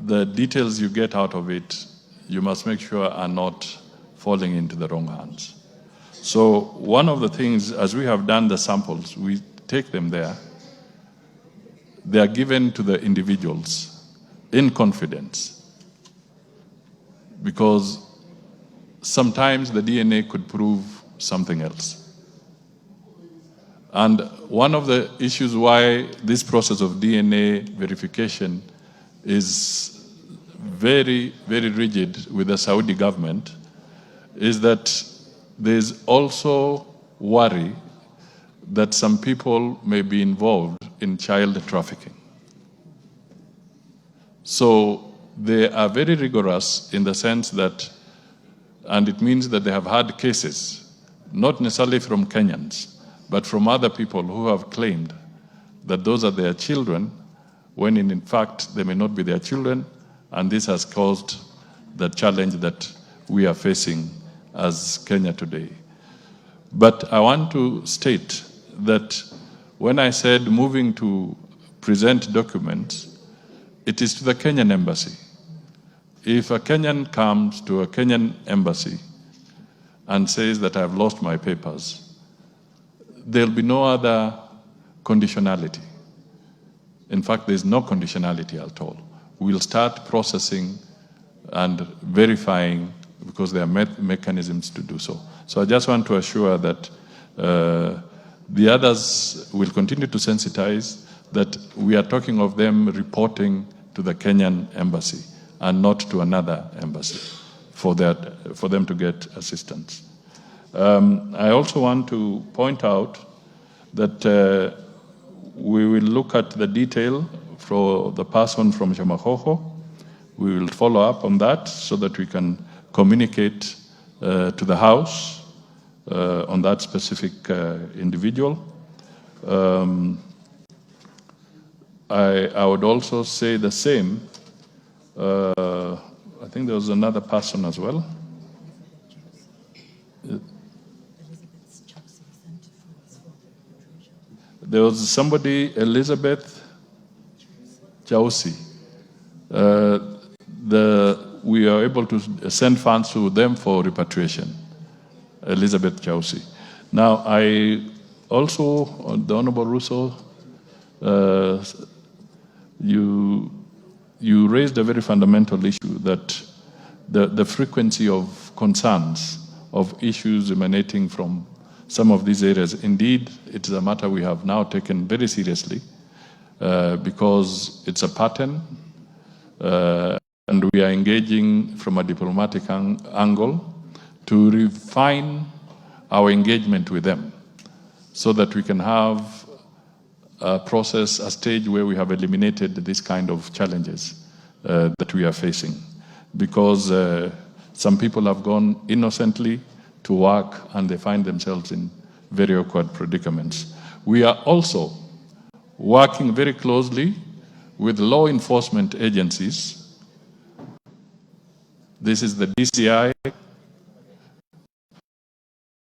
the details you get out of it, you must make sure are not falling into the wrong hands. So one of the things, as we have done the samples, we take them there. They are given to the individuals in confidence, because sometimes the DNA could prove something else. And one of the issues why this process of DNA verification is very, very rigid with the Saudi government is that there's also worry that some people may be involved in child trafficking. So they are very rigorous in the sense that And it means that they have had cases, not necessarily from Kenyans, but from other people who have claimed that those are their children, when in fact they may not be their children, and this has caused the challenge that we are facing as Kenya today. But I want to state that when I said moving to present documents, it is to the Kenyan embassy. If a Kenyan comes to a Kenyan embassy and says that I've lost my papers, there'll be no other conditionality. In fact, there's no conditionality at all. We'll start processing and verifying because there are mechanisms to do so. So I just want to assure that the others will continue to sensitize that we are talking of them reporting to the Kenyan embassy and not to another embassy for them to get assistance. I also want to point out that we will look at the detail for the person from Shamahoho. We will follow up on that so that we can communicate to the House on that specific individual. I would also say the same. I think there was another person as well. There was somebody, Elizabeth Chausi. We are able to send funds to them for repatriation. Elizabeth Chausi. Now, I also, the Honorable Russo, you raised a very fundamental issue that the frequency of concerns, of issues emanating from some of these areas. Indeed, it is a matter we have now taken very seriously because it's a pattern and we are engaging from a diplomatic angle to refine our engagement with them so that we can have a process, a stage where we have eliminated this kind of challenges that we are facing. Because some people have gone innocently to work and they find themselves in very awkward predicaments. We are also working very closely with law enforcement agencies. This is the DCI.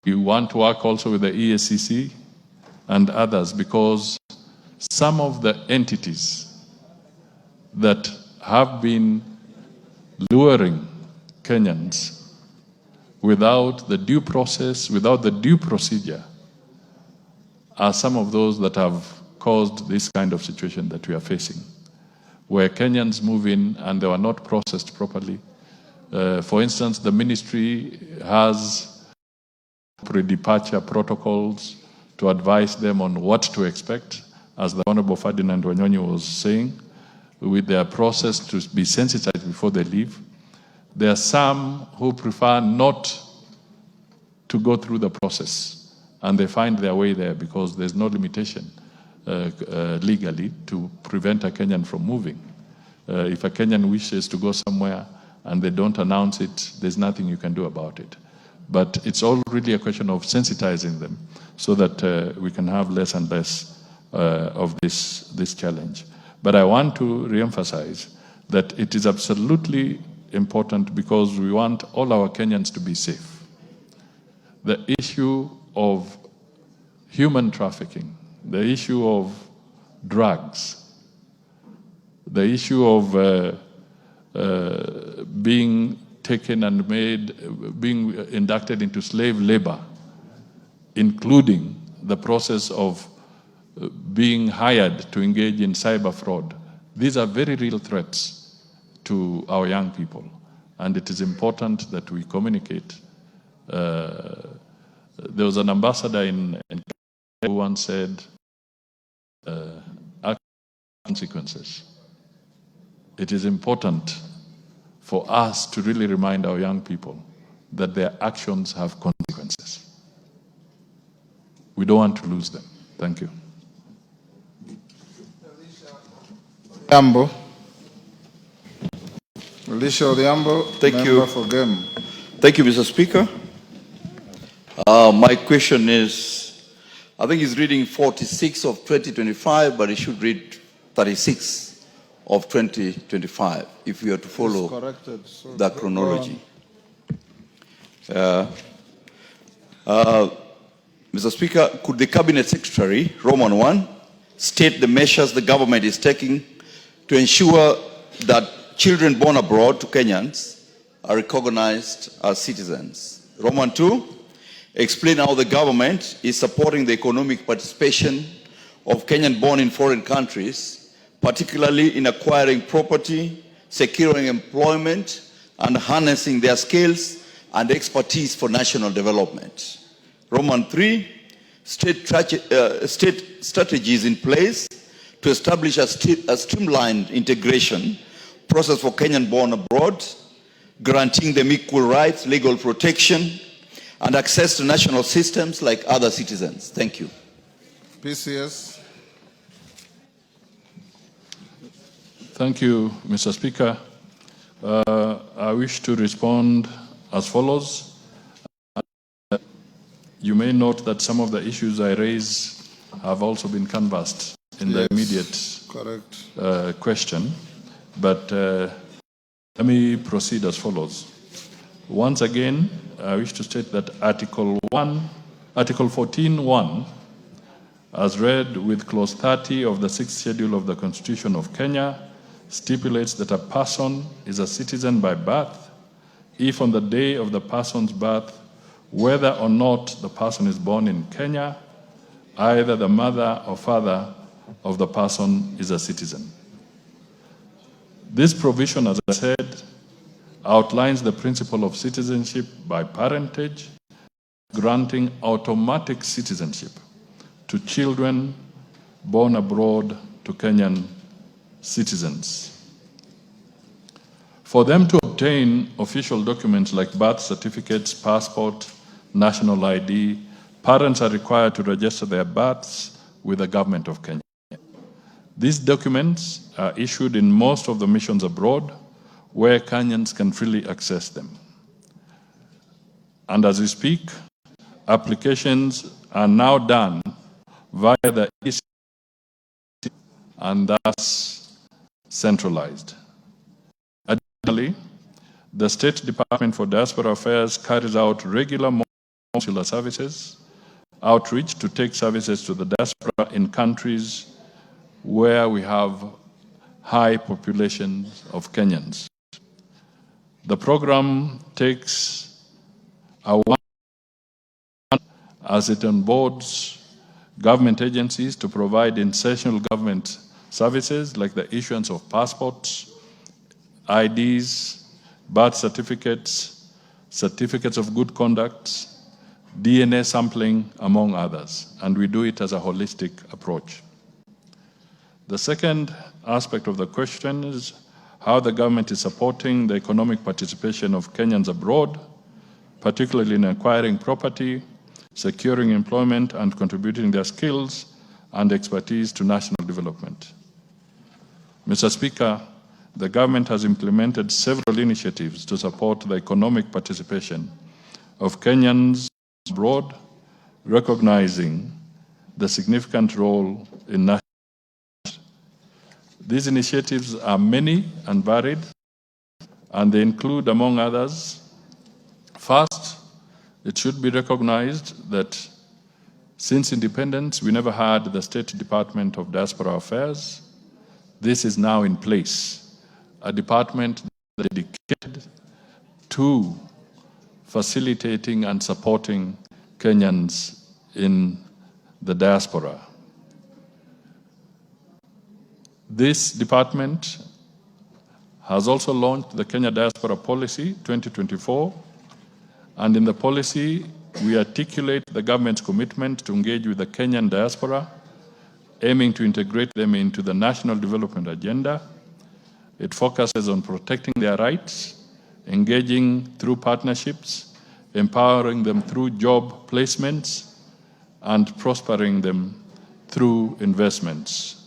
We want to work also with the EACC and others because some of the entities that have been luring Kenyans without the due process, without the due procedure, are some of those that have caused this kind of situation that we are facing, where Kenyans move in and they are not processed properly. For instance, the ministry has pre-departure protocols to advise them on what to expect, as the Honorable Ferdinand Wanyonyi was saying, with their process to be sensitized before they leave. There are some who prefer not to go through the process, and they find their way there because there's no limitation legally to prevent a Kenyan from moving. If a Kenyan wishes to go somewhere and they don't announce it, there's nothing you can do about it. But it's all really a question of sensitizing them so that we can have less and less of this challenge. But I want to reemphasize that it is absolutely important because we want all our Kenyans to be safe. The issue of human trafficking, the issue of drugs, the issue of being taken and being inducted into slave labor, including the process of being hired to engage in cyber fraud. These are very real threats to our young people, and it is important that we communicate. There was an ambassador in who once said, consequences. It is important for us to really remind our young people that their actions have consequences. We don't want to lose them. Thank you. Alicia Odhiambo, Thank member you for Game. Thank you, Mr. Speaker. My question is, I think he's reading 46 of 2025, but he should read 36 of 2025 if we are to follow the chronology. Mr. Speaker, could the Cabinet Secretary, Roman 1, state the measures the government is taking to ensure that children born abroad to Kenyans are recognized as citizens? Roman 2, explain how the government is supporting the economic participation of Kenyan born in foreign countries, particularly in acquiring property, securing employment, and harnessing their skills and expertise for national development. Roman 3, state strategies in place to establish a streamlined integration process for Kenyan born abroad, granting them equal rights, legal protection, and access to national systems like other citizens. Thank you. PCS. Thank you, Mr. Speaker. I wish to respond as follows. You may note that some of the issues I raise have also been canvassed in the immediate question, but let me proceed as follows. Once again, I wish to state that Article 14.1, as read with Clause 30 of the 6th Schedule of the Constitution of Kenya, stipulates that a person is a citizen by birth if on the day of the person's birth, whether or not the person is born in Kenya, either the mother or father of the person is a citizen. This provision, as I said, outlines the principle of citizenship by parentage, granting automatic citizenship to children born abroad to Kenyan citizens. For them to obtain official documents like birth certificates, passport, national ID, parents are required to register their births with the government of Kenya. These documents are issued in most of the missions abroad where Kenyans can freely access them. And as we speak, applications are now done via the EC and thus centralized. Additionally, the State Department for Diaspora Affairs carries out regular consular services, outreach to take services to the diaspora in countries where we have high populations of Kenyans. The program takes a one as it onboards government agencies to provide essential government services like the issuance of passports, IDs, birth certificates, certificates of good conduct, DNA sampling, among others, and we do it as a holistic approach. The second aspect of the question is how the government is supporting the economic participation of Kenyans abroad, particularly in acquiring property, securing employment, and contributing their skills and expertise to national development. Mr. Speaker, the government has implemented several initiatives to support the economic participation of Kenyans abroad, recognizing the significant role in national. These initiatives are many and varied, and they include, among others, first, it should be recognized that since independence, we never had the State Department of Diaspora Affairs. This is now in place, a department dedicated to facilitating and supporting Kenyans in the diaspora. This department has also launched the Kenya Diaspora Policy 2024, and in the policy, we articulate the government's commitment to engage with the Kenyan diaspora, aiming to integrate them into the national development agenda. It focuses on protecting their rights, engaging through partnerships, empowering them through job placements, and prospering them through investments.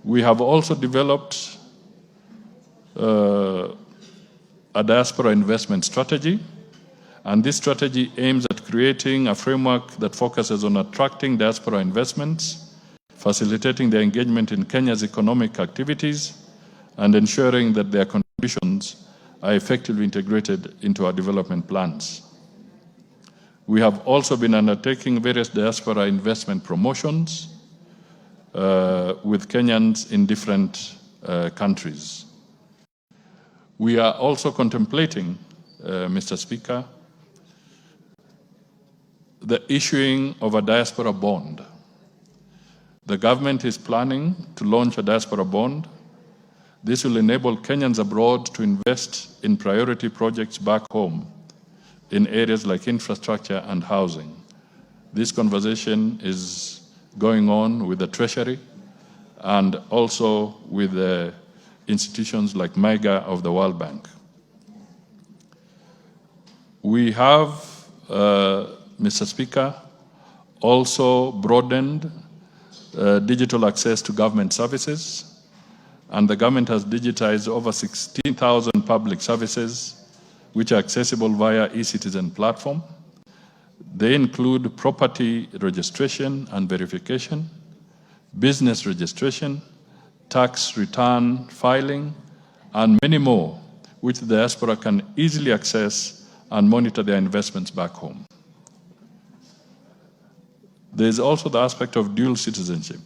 We have also developed a diaspora investment strategy, and this strategy aims at creating a framework that focuses on attracting diaspora investments, facilitating their engagement in Kenya's economic activities, and ensuring that their contributions are effectively integrated into our development plans. We have also been undertaking various diaspora investment promotions with Kenyans in different countries. We are also contemplating, Mr. Speaker, the issuing of a diaspora bond. The government is planning to launch a diaspora bond. This will enable Kenyans abroad to invest in priority projects back home in areas like infrastructure and housing. This conversation is going on with the Treasury and also with the institutions like MIGA of the World Bank. We have, Mr. Speaker, also broadened digital access to government services, and the government has digitized over 16,000 public services which are accessible via eCitizen platform. They include property registration and verification, business registration, tax return filing, and many more, which the diaspora can easily access and monitor their investments back home. There is also the aspect of dual citizenship.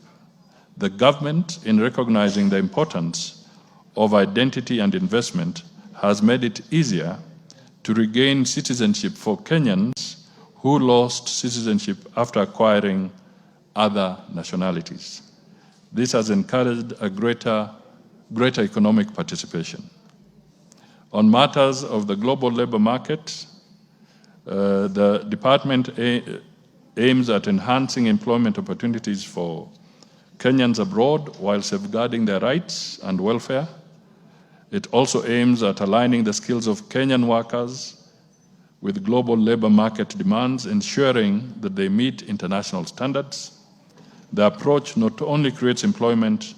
The government, in recognizing the importance of identity and investment, has made it easier to regain citizenship for Kenyans who lost citizenship after acquiring other nationalities. This has encouraged a greater economic participation. On matters of the global labor market, the department aims at enhancing employment opportunities for Kenyans abroad while safeguarding their rights and welfare. It also aims at aligning the skills of Kenyan workers with global labor market demands, ensuring that they meet international standards. The approach not only creates employment,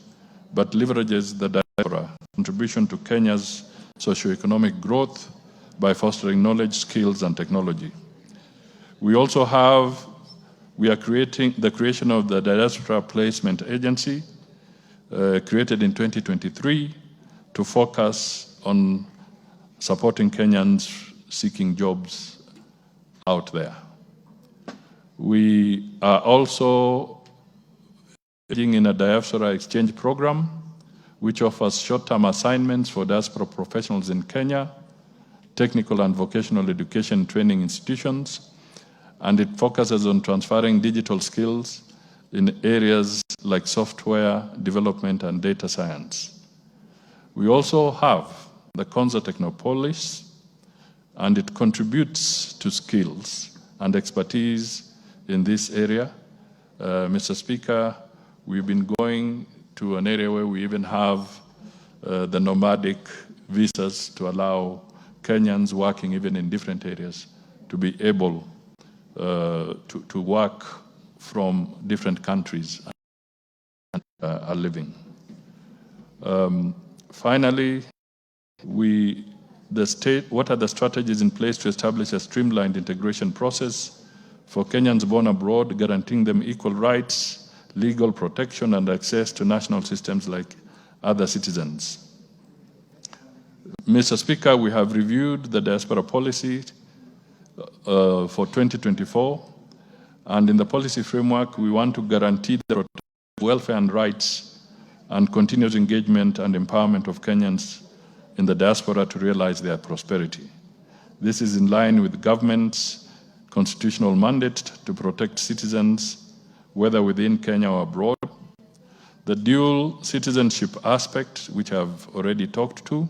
but leverages the diaspora contribution to Kenya's socioeconomic growth by fostering knowledge, skills, and technology. We are creating the creation of the Diaspora Placement Agency, created in 2023, to focus on supporting Kenyans seeking jobs out there. We are also engaging in a diaspora exchange program, which offers short-term assignments for diaspora professionals in Kenya, technical and vocational education training institutions, and it focuses on transferring digital skills in areas like software development and data science. We also have the Konza Technopolis, and it contributes to skills and expertise in this area. Mr. Speaker, we've been going to an area where we even have the nomadic visas to allow Kenyans working even in different areas to be able to work from different countries and are living. Finally, what are the strategies in place to establish a streamlined integration process for Kenyans born abroad, guaranteeing them equal rights, legal protection, and access to national systems like other citizens? Mr. Speaker, we have reviewed the diaspora policy for 2024, and in the policy framework, we want to guarantee the welfare and rights and continuous engagement and empowerment of Kenyans in the diaspora to realize their prosperity. This is in line with government's constitutional mandate to protect citizens, whether within Kenya or abroad. The dual citizenship aspect, which I've already talked to.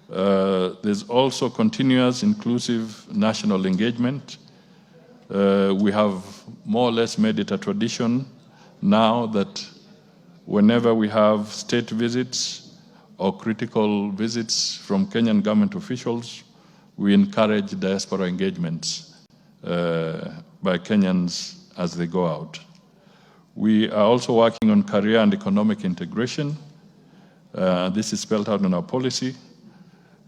There's also continuous inclusive national engagement. We have more or less made it a tradition now that whenever we have state visits or critical visits from Kenyan government officials, we encourage diaspora engagements by Kenyans as they go out. We are also working on career and economic integration. This is spelled out in our policy.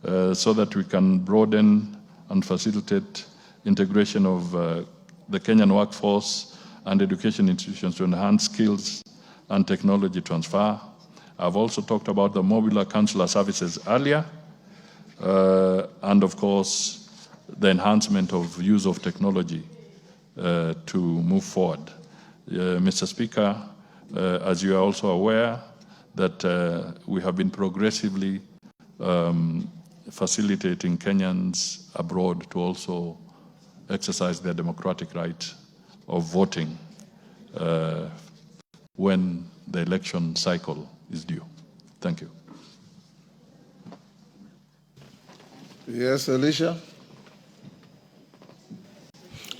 so that we can broaden and facilitate integration of the Kenyan workforce and education institutions to enhance skills and technology transfer. I've also talked about the modular consular services earlier, and of course, the enhancement of use of technology to move forward. Mr. Speaker, as you are also aware, that we have been progressively facilitating Kenyans abroad to also exercise their democratic right of voting when the election cycle is due. Thank you. Yes, Alicia.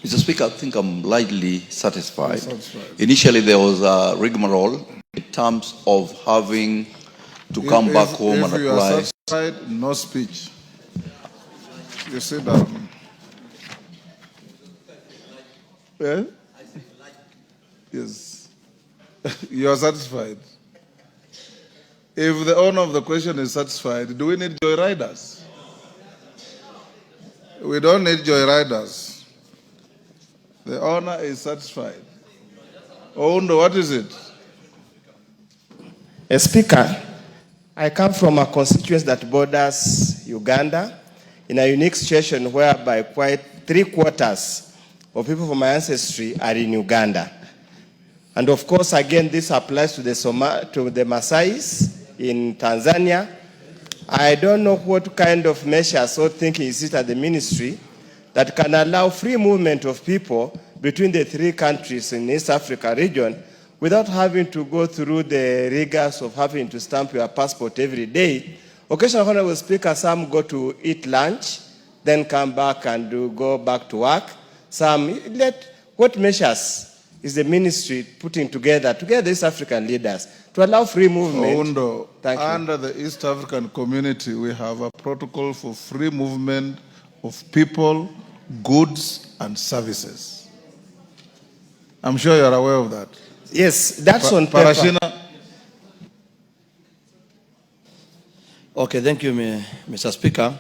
Mr. Speaker, I think I'm largely satisfied. Initially, there was a rigmarole in terms of having to come back home and apply. If you are satisfied, no speech. You sit down. Yeah? Yes. You are satisfied. If the owner of the question is satisfied, do we need joyriders? We don't need joyriders. The owner is satisfied. Oundo, what is it? Speaker, I come from a constituency that borders Uganda in a unique situation whereby quite 3/4 of people from my ancestry are in Uganda. And of course, again, this applies to the Maasais in Tanzania. I don't know what kind of measures or thinking is it at the ministry that can allow free movement of people between the three countries in East Africa region without having to go through the rigors of having to stamp your passport every day. Occasionally, Honorable Speaker, some go to eat lunch, then come back and go back to work. What measures is the ministry putting together the East African leaders to allow free movement? Under the East African community, we have a protocol for free movement of people, goods, and services. I'm sure you're aware of that. Yes, that's on paper. Parashina. Okay, thank you, Mr. Speaker.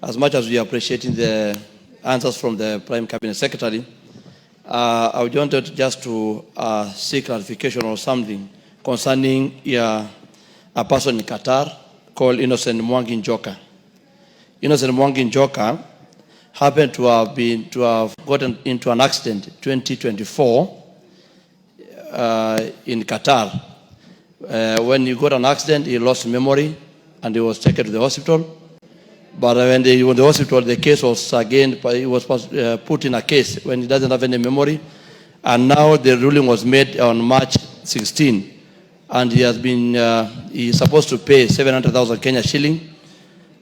As much as we are appreciating the answers from the Prime Cabinet Secretary, I would wanted just to seek clarification or something concerning a person in Qatar called Innocent Mwangi Njoka. Innocent Mwangi Njoka happened to have gotten into an accident 2024 in Qatar. When he got an accident, he lost memory and he was taken to the hospital. But when they were in the hospital, the case was again, he was put in a case when he doesn't have any memory. And now the ruling was made on March 16. And he has been, he's supposed to pay 700,000 Kenya shilling.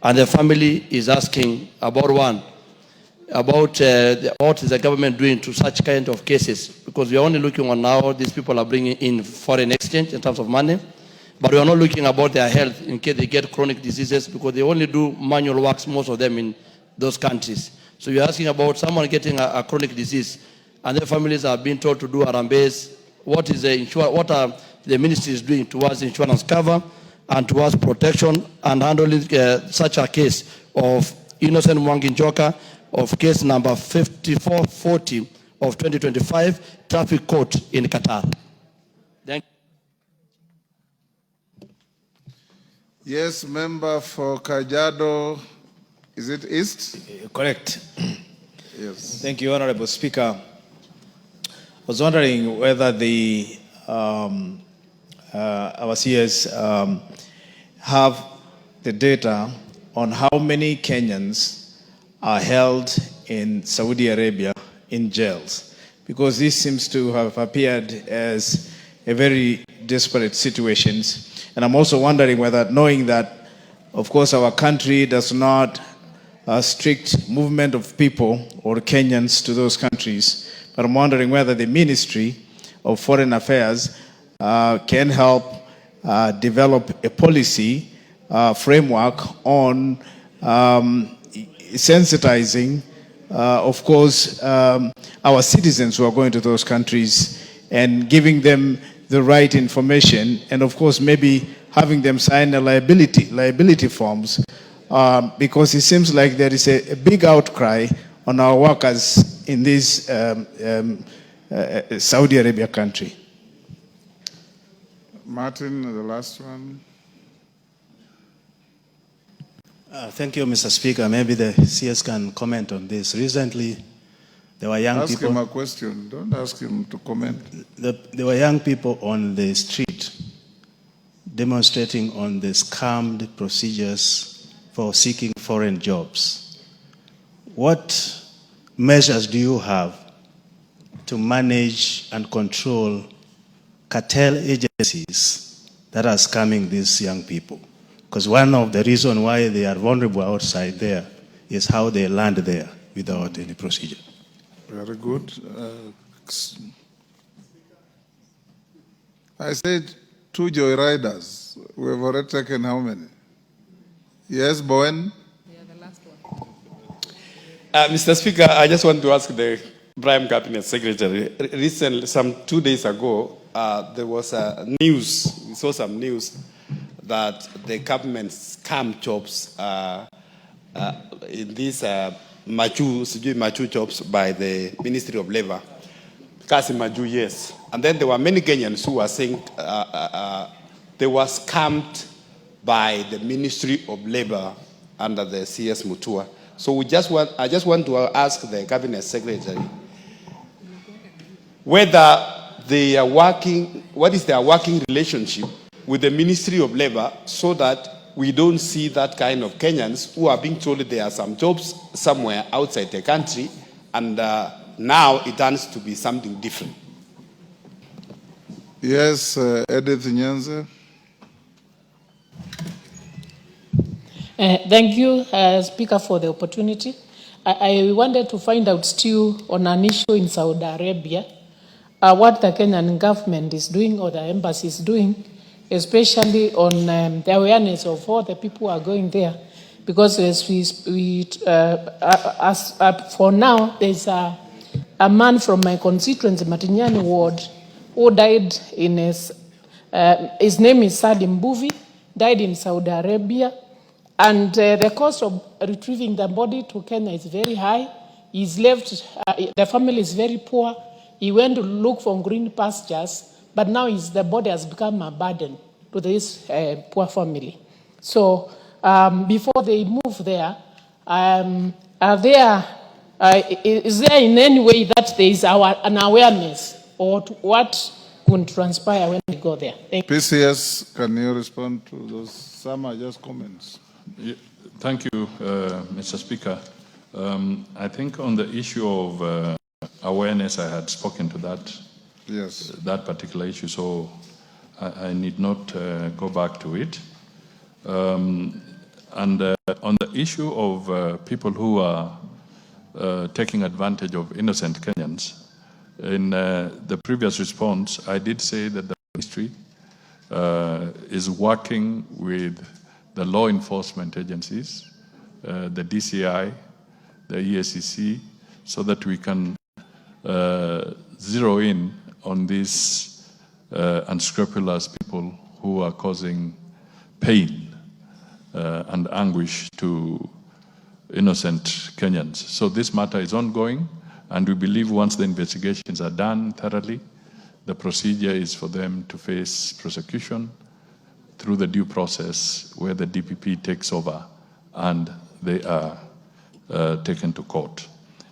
And the family is asking about what is the government doing to such kind of cases? Because we are only looking on now, these people are bringing in foreign exchange in terms of money. But we are not looking about their health in case they get chronic diseases, because they only do manual works, most of them in those countries. So you're asking about someone getting a chronic disease, and their families are being told to do arambes. What are the ministries doing towards insurance cover and towards protection and handling such a case of Innocent Mwangi Njoka of case number 5440 of 2025, traffic court in Qatar? Thank you. Yes, member for Kajiado, is it East? Correct. Yes. Thank you, Honorable Speaker. I was wondering whether our CS have the data on how many Kenyans are held in Saudi Arabia in jails, because this seems to have appeared as a very desperate situation. And I'm also wondering whether, knowing that, of course, our country does not strict movement of people or Kenyans to those countries, but I'm wondering whether the Ministry of Foreign Affairs can help develop a policy framework on sensitizing, of course, our citizens who are going to those countries and giving them the right information, and of course maybe having them sign a liability forms because it seems like there is a big outcry on our workers in this Saudi Arabia country. Martin, the last one. Thank you, Mr. Speaker. Maybe the CS can comment on this. Recently, there were young people... Ask him a question. Don't ask him to comment. There were young people on the street demonstrating on the scammed procedures for seeking foreign jobs. What measures do you have to manage and control cartel agencies that are scamming these young people? Because one of the reasons why they are vulnerable outside there is how they land there without any procedure. Very good. I said 2 joyriders. We have already taken how many? Yes, Bowen? Yeah, the last one. Mr. Speaker, I just want to ask the Prime Cabinet Secretary. Recently, some 2 days ago, there was a news, we saw some news that the government scam jobs in these Machu jobs by the Ministry of Labor. Kasi Maju, yes. And then there were many Kenyans who were saying they were scammed by the Ministry of Labor under the CS Mutua. So I just want to ask the Cabinet Secretary whether they are working, what is their working relationship with the Ministry of Labor so that we don't see that kind of Kenyans who are being told there are some jobs somewhere outside the country and now it turns to be something different. Yes, Edith Nyanza. Thank you, Speaker, for the opportunity. I wanted to find out still on an issue in Saudi Arabia, what the Kenyan government is doing or the embassy is doing, especially on the awareness of all the people who are going there. Because as for now, there's a man from my constituency, Matinyani Ward, who died in his name is Salim Buvi, died in Saudi Arabia. And the cost of retrieving the body to Kenya is very high. He's left, the family is very poor. He went to look for green pastures, but now the body has become a burden to this poor family. So before they move there, is there in any way that there is an awareness or what would transpire when we go there? Thank you. PCS, can you respond to those? Some are just comments. Yeah, thank you, Mr. Speaker. I think on the issue of awareness, I had spoken to that, yes, that particular issue, so I need not go back to it. And on the issue of people who are taking advantage of innocent Kenyans, in the previous response, I did say that the ministry is working with the law enforcement agencies, the DCI, the EACC, so that we can zero in on these unscrupulous people who are causing pain and anguish to innocent Kenyans. So this matter is ongoing, and we believe once the investigations are done thoroughly, the procedure is for them to face prosecution through the due process where the DPP takes over and they are taken to court.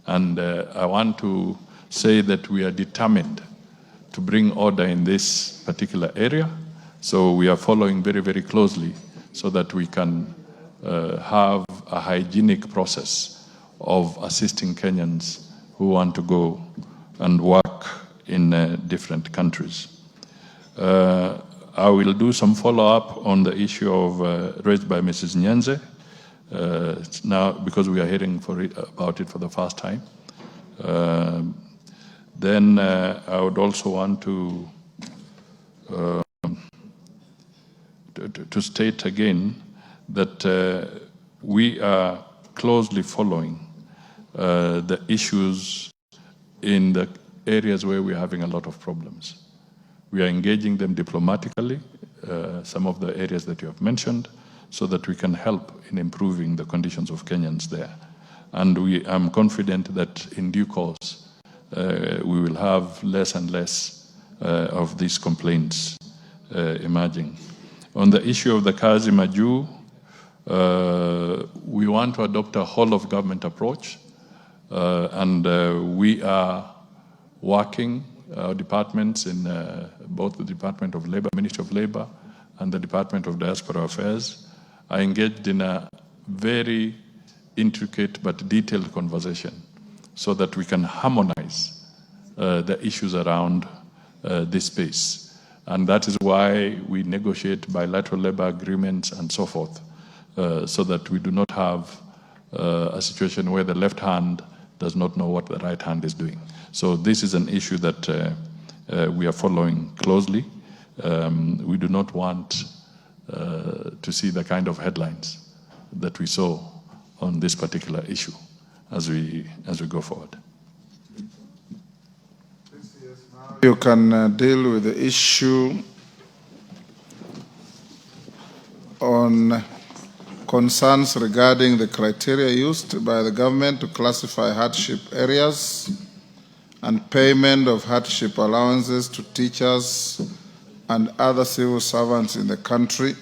And I want to say that we are determined to bring order in this particular area. So we are following very, very closely so that we can have a hygienic process of assisting Kenyans who want to go and work in different countries. I will do some follow-up on the issue of raised by Mrs. Nyanze now because we are hearing about it for the first time. Then I would also want to state again that we are closely following the issues in the areas where we're having a lot of problems. We are engaging them diplomatically, some of the areas that you have mentioned, so that we can help in improving the conditions of Kenyans there. And I'm confident that in due course, we will have less and less of these complaints emerging. On the issue of the Kazi Maju, we want to adopt a whole of government approach, and we are working, our departments in both the Department of Labor, Ministry of Labor, and the Department of Diaspora Affairs are engaged in a very intricate but detailed conversation so that we can harmonize the issues around this space. And that is why we negotiate bilateral labor agreements and so forth, so that we do not have a situation where the left hand does not know what the right hand is doing. So this is an issue that we are following closely. We do not want to see the kind of headlines that we saw on this particular issue as we go forward. You can deal with the issue on concerns regarding the criteria used by the government to classify hardship areas and payment of hardship allowances to teachers and other civil servants in the country.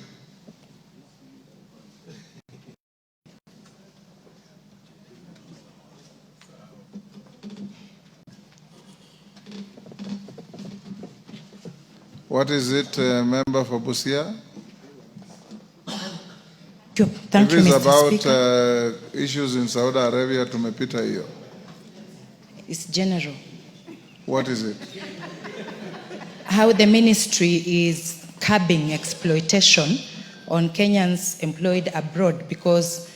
What is it, member for Busia? Thank you, It is Mr. about Speaker. issues in Saudi Arabia, tumepita hiyo. It's general. What is it? How the ministry is curbing exploitation on Kenyans employed abroad because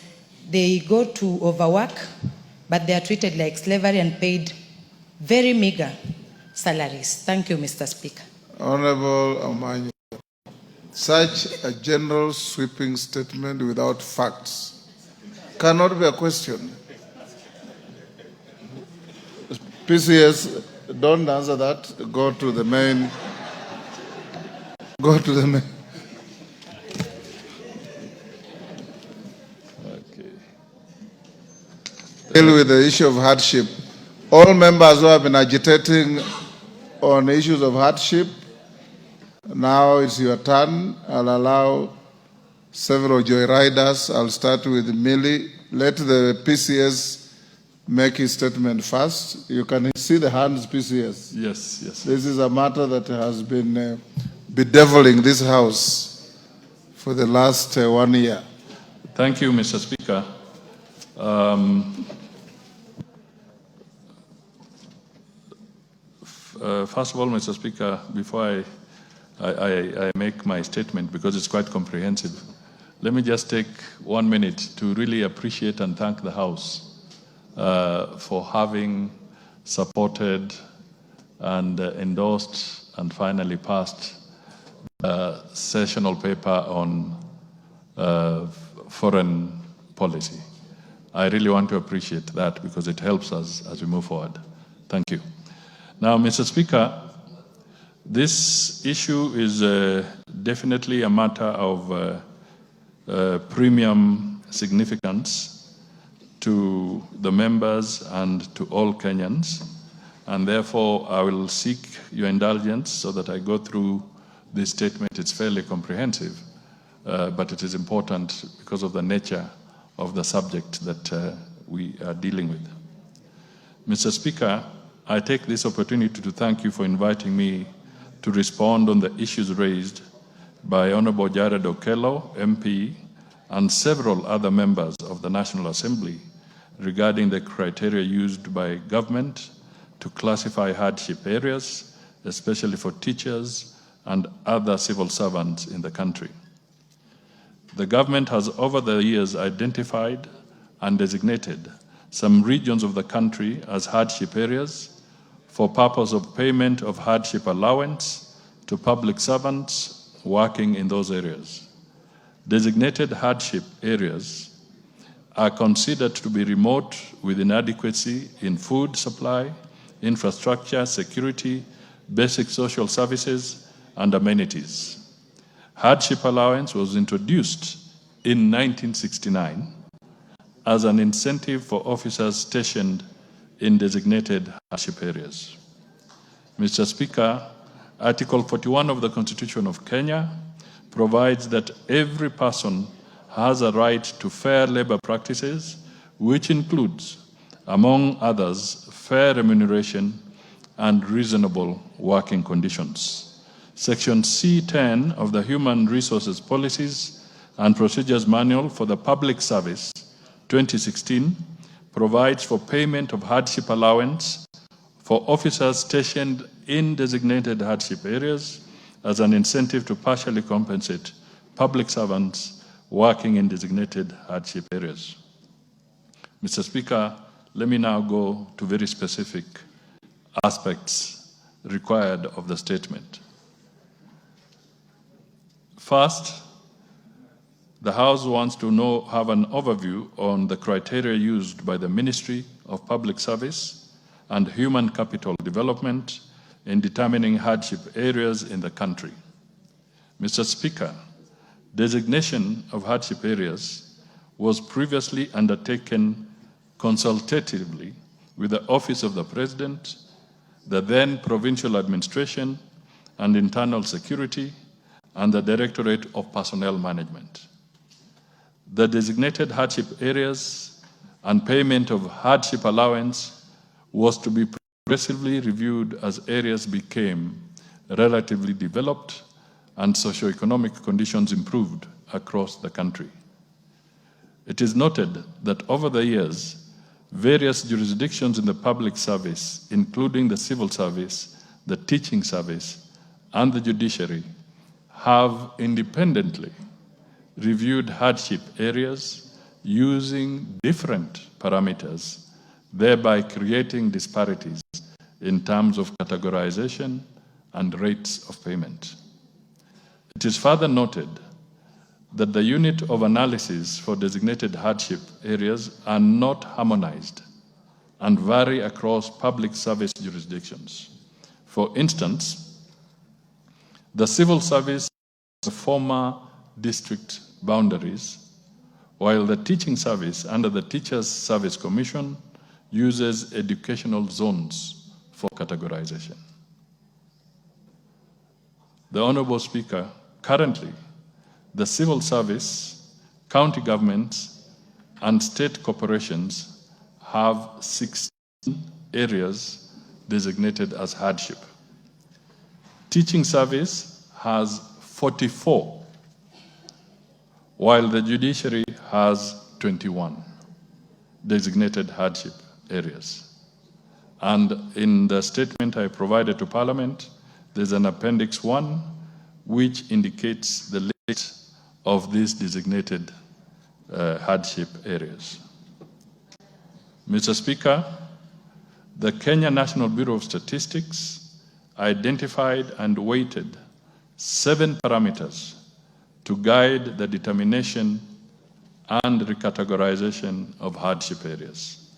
they go to overwork, but they are treated like slavery and paid very meager salaries. Thank you, Mr. Speaker. Honorable Amanyo, such a general sweeping statement without facts cannot be a question. PCS, don't answer that. Go to the main. Go to the main. Okay. Deal with the issue of hardship. All members who have been agitating on issues of hardship, now it's your turn. I'll allow several joyriders. I'll start with Millie. Let the PCS make his statement first. You can see the hands, PCS. Yes, yes. This is a matter that has been bedeviling this House for the last 1 year. Thank you, Mr. Speaker. First of all, Mr. Speaker, before I make my statement, because it's quite comprehensive, let me just take 1 minute to really appreciate and thank the House for having supported and endorsed and finally passed a sessional paper on foreign policy. I really want to appreciate that because it helps us as we move forward. Thank you. Now, Mr. Speaker, this issue is definitely a matter of premium significance to the members and to all Kenyans, and therefore I will seek your indulgence so that I go through this statement. It's fairly comprehensive, but it is important because of the nature of the subject that we are dealing with. Mr. Speaker, I take this opportunity to thank you for inviting me to respond on the issues raised by Honorable Jared Okello, MP, and several other members of the National Assembly regarding the criteria used by government to classify hardship areas, especially for teachers and other civil servants in the country. The government has over the years identified and designated some regions of the country as hardship areas for purpose of payment of hardship allowance to public servants working in those areas. Designated hardship areas are considered to be remote with inadequacy in food supply, infrastructure, security, basic social services, and amenities. Hardship allowance was introduced in 1969 as an incentive for officers stationed in designated hardship areas. Mr. Speaker, Article 41 of the Constitution of Kenya provides that every person has a right to fair labor practices, which includes, among others, fair remuneration and reasonable working conditions. Section C10 of the Human Resources Policies and Procedures Manual for the Public Service 2016 provides for payment of hardship allowance for officers stationed in designated hardship areas as an incentive to partially compensate public servants working in designated hardship areas. Mr. Speaker, let me now go to very specific aspects required of the statement. First, the House wants to have an overview on the criteria used by the Ministry of Public Service and Human Capital Development in determining hardship areas in the country. Mr. Speaker, designation of hardship areas was previously undertaken consultatively with the Office of the President, the then Provincial Administration and Internal Security, and the Directorate of Personnel Management. The designated hardship areas and payment of hardship allowance was to be progressively reviewed as areas became relatively developed and socioeconomic conditions improved across the country. It is noted that over the years, various jurisdictions in the public service, including the civil service, the teaching service, and the judiciary, have independently reviewed hardship areas using different parameters, thereby creating disparities in terms of categorization and rates of payment. It is further noted that the unit of analysis for designated hardship areas are not harmonized and vary across public service jurisdictions. For instance, the civil service has former district boundaries, while the teaching service under the Teachers Service Commission uses educational zones for categorization. The Honorable Speaker, currently, the civil service, county governments, and state corporations have 16 areas designated as hardship. Teaching service has 44, while the judiciary has 21 designated hardship areas. And in the statement I provided to Parliament, there's an Appendix 1 which indicates the list of these designated hardship areas. Mr. Speaker, the Kenya National Bureau of Statistics identified and weighted 7 parameters to guide the determination and recategorization of hardship areas.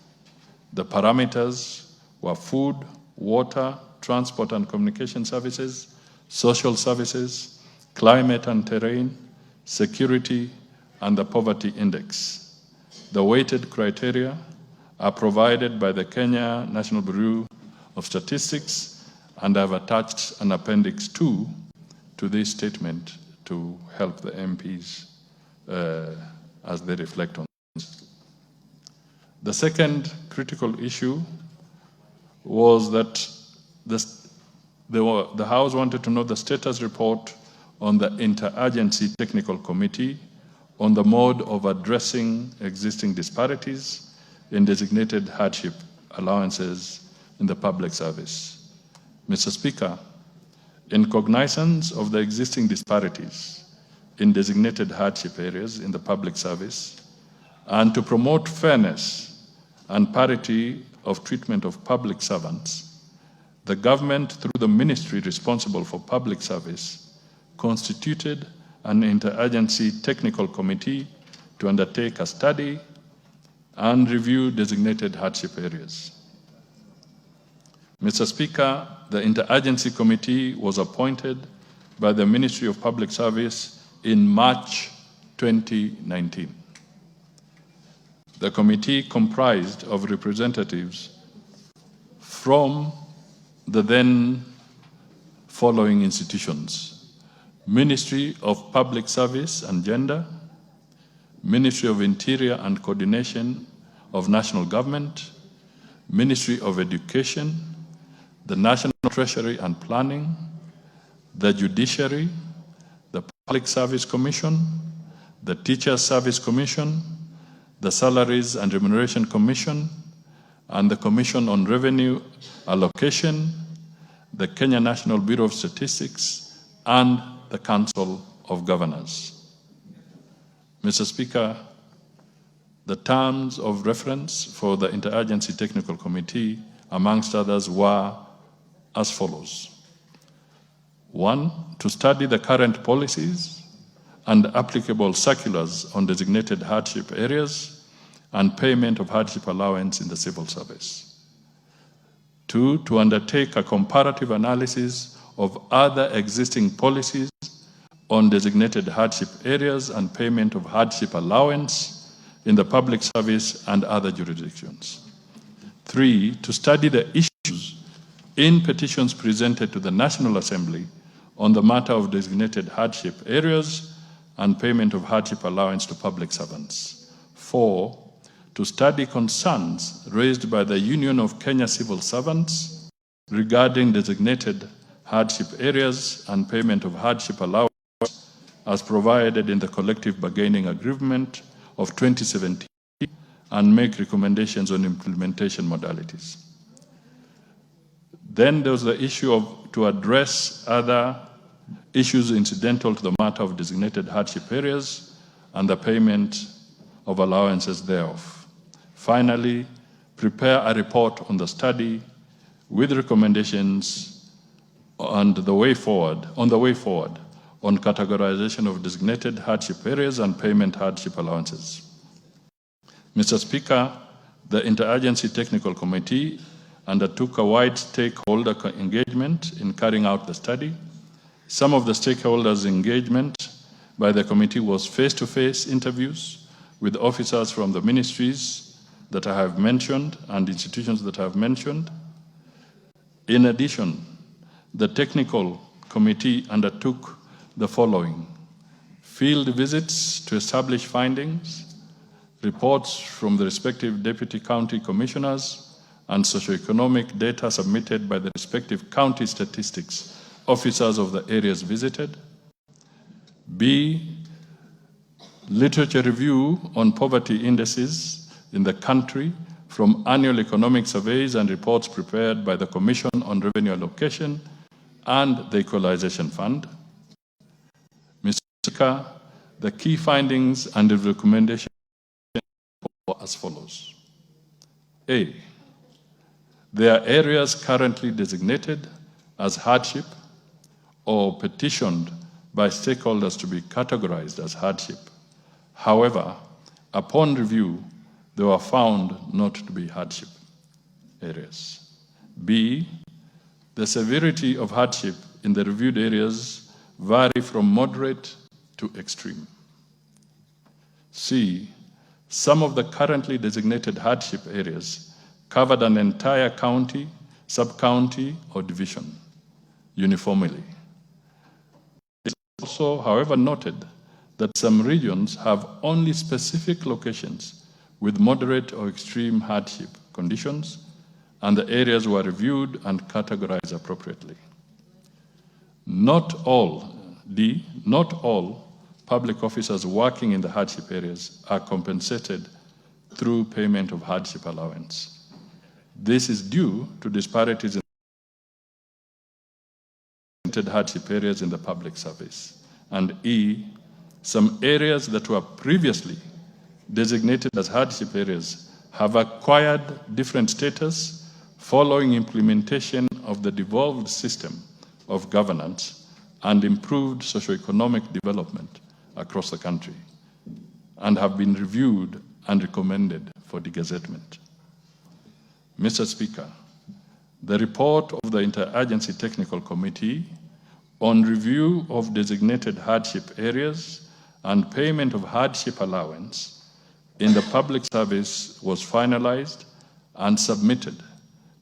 The parameters were food, water, transport and communication services, social services, climate and terrain, security, and the poverty index. The weighted criteria are provided by the Kenya National Bureau of Statistics, and I've attached an Appendix 2 to this statement to help the MPs as they reflect on this. The second critical issue was that the House wanted to know the status report on the Interagency Technical Committee on the mode of addressing existing disparities in designated hardship allowances in the public service. Mr. Speaker, in cognizance of the existing disparities in designated hardship areas in the public service, and to promote fairness and parity of treatment of public servants, the government, through the ministry responsible for public service, constituted an interagency technical committee to undertake a study and review designated hardship areas. Mr. Speaker, the interagency committee was appointed by the Ministry of Public Service in March 2019. The committee comprised of representatives from the then following institutions: Ministry of Public Service and Gender, Ministry of Interior and Coordination of National Government, Ministry of Education, the National Treasury and Planning, the Judiciary, the Public Service Commission, the Teachers Service Commission, the Salaries and Remuneration Commission, and the Commission on Revenue Allocation, the Kenya National Bureau of Statistics, and the Council of Governors. Mr. Speaker, the terms of reference for the Interagency Technical Committee, amongst others, were as follows. 1, to study the current policies and applicable circulars on designated hardship areas and payment of hardship allowance in the civil service. 2, to undertake a comparative analysis of other existing policies on designated hardship areas and payment of hardship allowance in the public service and other jurisdictions. 3, to study the issues in petitions presented to the National Assembly on the matter of designated hardship areas and payment of hardship allowance to public servants. 4, to study concerns raised by the Union of Kenya Civil Servants regarding designated hardship areas and payment of hardship allowance as provided in the collective bargaining agreement of 2017 and make recommendations on implementation modalities. Then there was the issue of to address other issues incidental to the matter of designated hardship areas and the payment of allowances thereof. Finally, prepare a report on the study with recommendations on the way forward on categorization of designated hardship areas and payment hardship allowances. Mr. Speaker, the Interagency Technical Committee undertook a wide stakeholder engagement in carrying out the study. Some of the stakeholders' engagement by the committee was face-to-face interviews with officers from the ministries that I have mentioned and institutions that I have mentioned. In addition, the technical committee undertook the following: field visits to establish findings, reports from the respective deputy county commissioners, and socioeconomic data submitted by the respective county statistics officers of the areas visited. B, literature review on poverty indices in the country from annual economic surveys and reports prepared by the Commission on Revenue Allocation and the Equalization Fund. Mr. Speaker, the key findings and the recommendations are as follows. A, there are areas currently designated as hardship or petitioned by stakeholders to be categorized as hardship. However, upon review, they were found not to be hardship areas. B, the severity of hardship in the reviewed areas vary from moderate to extreme. C, some of the currently designated hardship areas covered an entire county, sub-county, or division uniformly. It is also, however, noted that some regions have only specific locations with moderate or extreme hardship conditions, and the areas were reviewed and categorized appropriately. Not all public officers working in the hardship areas are compensated through payment of hardship allowance. This is due to disparities in hardship areas in the public service. And E, some areas that were previously designated as hardship areas have acquired different status following implementation of the devolved system of governance and improved socioeconomic development across the country, and have been reviewed and recommended for degazettement. Mr. Speaker, the report of the Interagency Technical Committee on review of designated hardship areas and payment of hardship allowance in the public service was finalized and submitted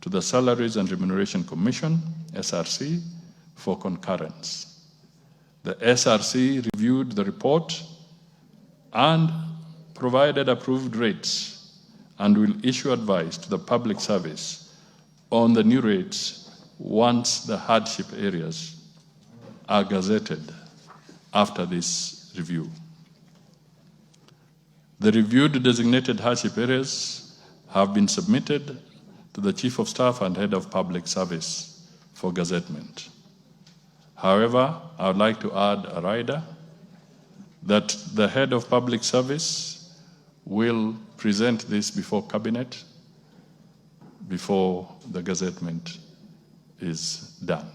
to the Salaries and Remuneration Commission, SRC, for concurrence. The SRC reviewed the report and provided approved rates and will issue advice to the public service on the new rates once the hardship areas are gazetted after this review. The reviewed designated hardship areas have been submitted to the Chief of Staff and Head of Public Service for gazettement. However, I would like to add a rider that the Head of Public Service will present this before Cabinet before the gazettement is done.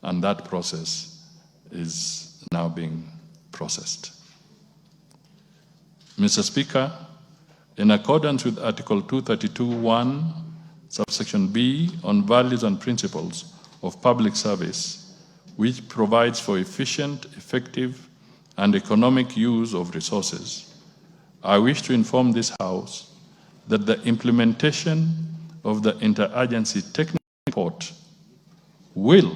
And that process is now being processed. Mr. Speaker, in accordance with Article 232(1), subsection B, on values and principles of public service, which provides for efficient, effective, and economic use of resources, I wish to inform this House that the implementation of the interagency technical report will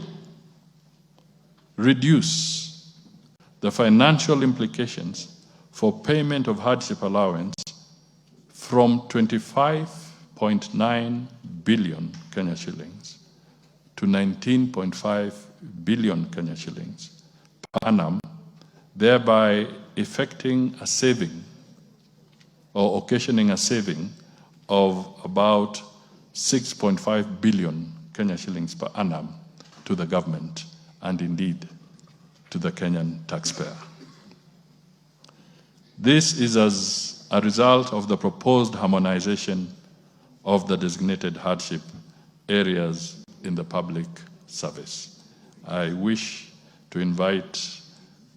reduce the financial implications for payment of hardship allowance from 25.9 billion Kenya shillings to 19.5 billion Kenya shillings per annum, thereby effecting a saving or occasioning a saving of about 6.5 billion Kenya shillings per annum to the government and indeed to the Kenyan taxpayer. This is as a result of the proposed harmonization of the designated hardship areas in the public service. I wish to invite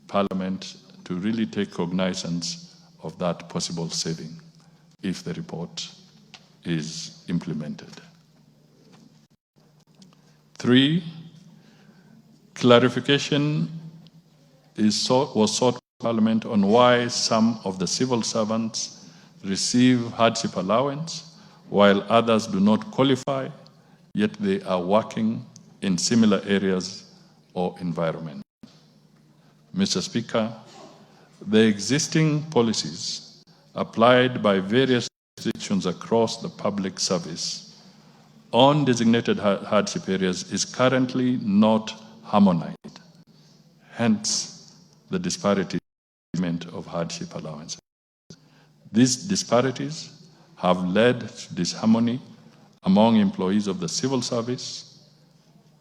Parliament to really take cognizance of that possible saving if the report is implemented. 3, clarification was sought by Parliament on why some of the civil servants receive hardship allowance while others do not qualify, yet they are working in similar areas or environment. Mr. Speaker, the existing policies applied by various jurisdictions across the public service on designated hardship areas is currently not harmonized, hence the disparity in payment of hardship allowances. These disparities have led to disharmony among employees of the civil service,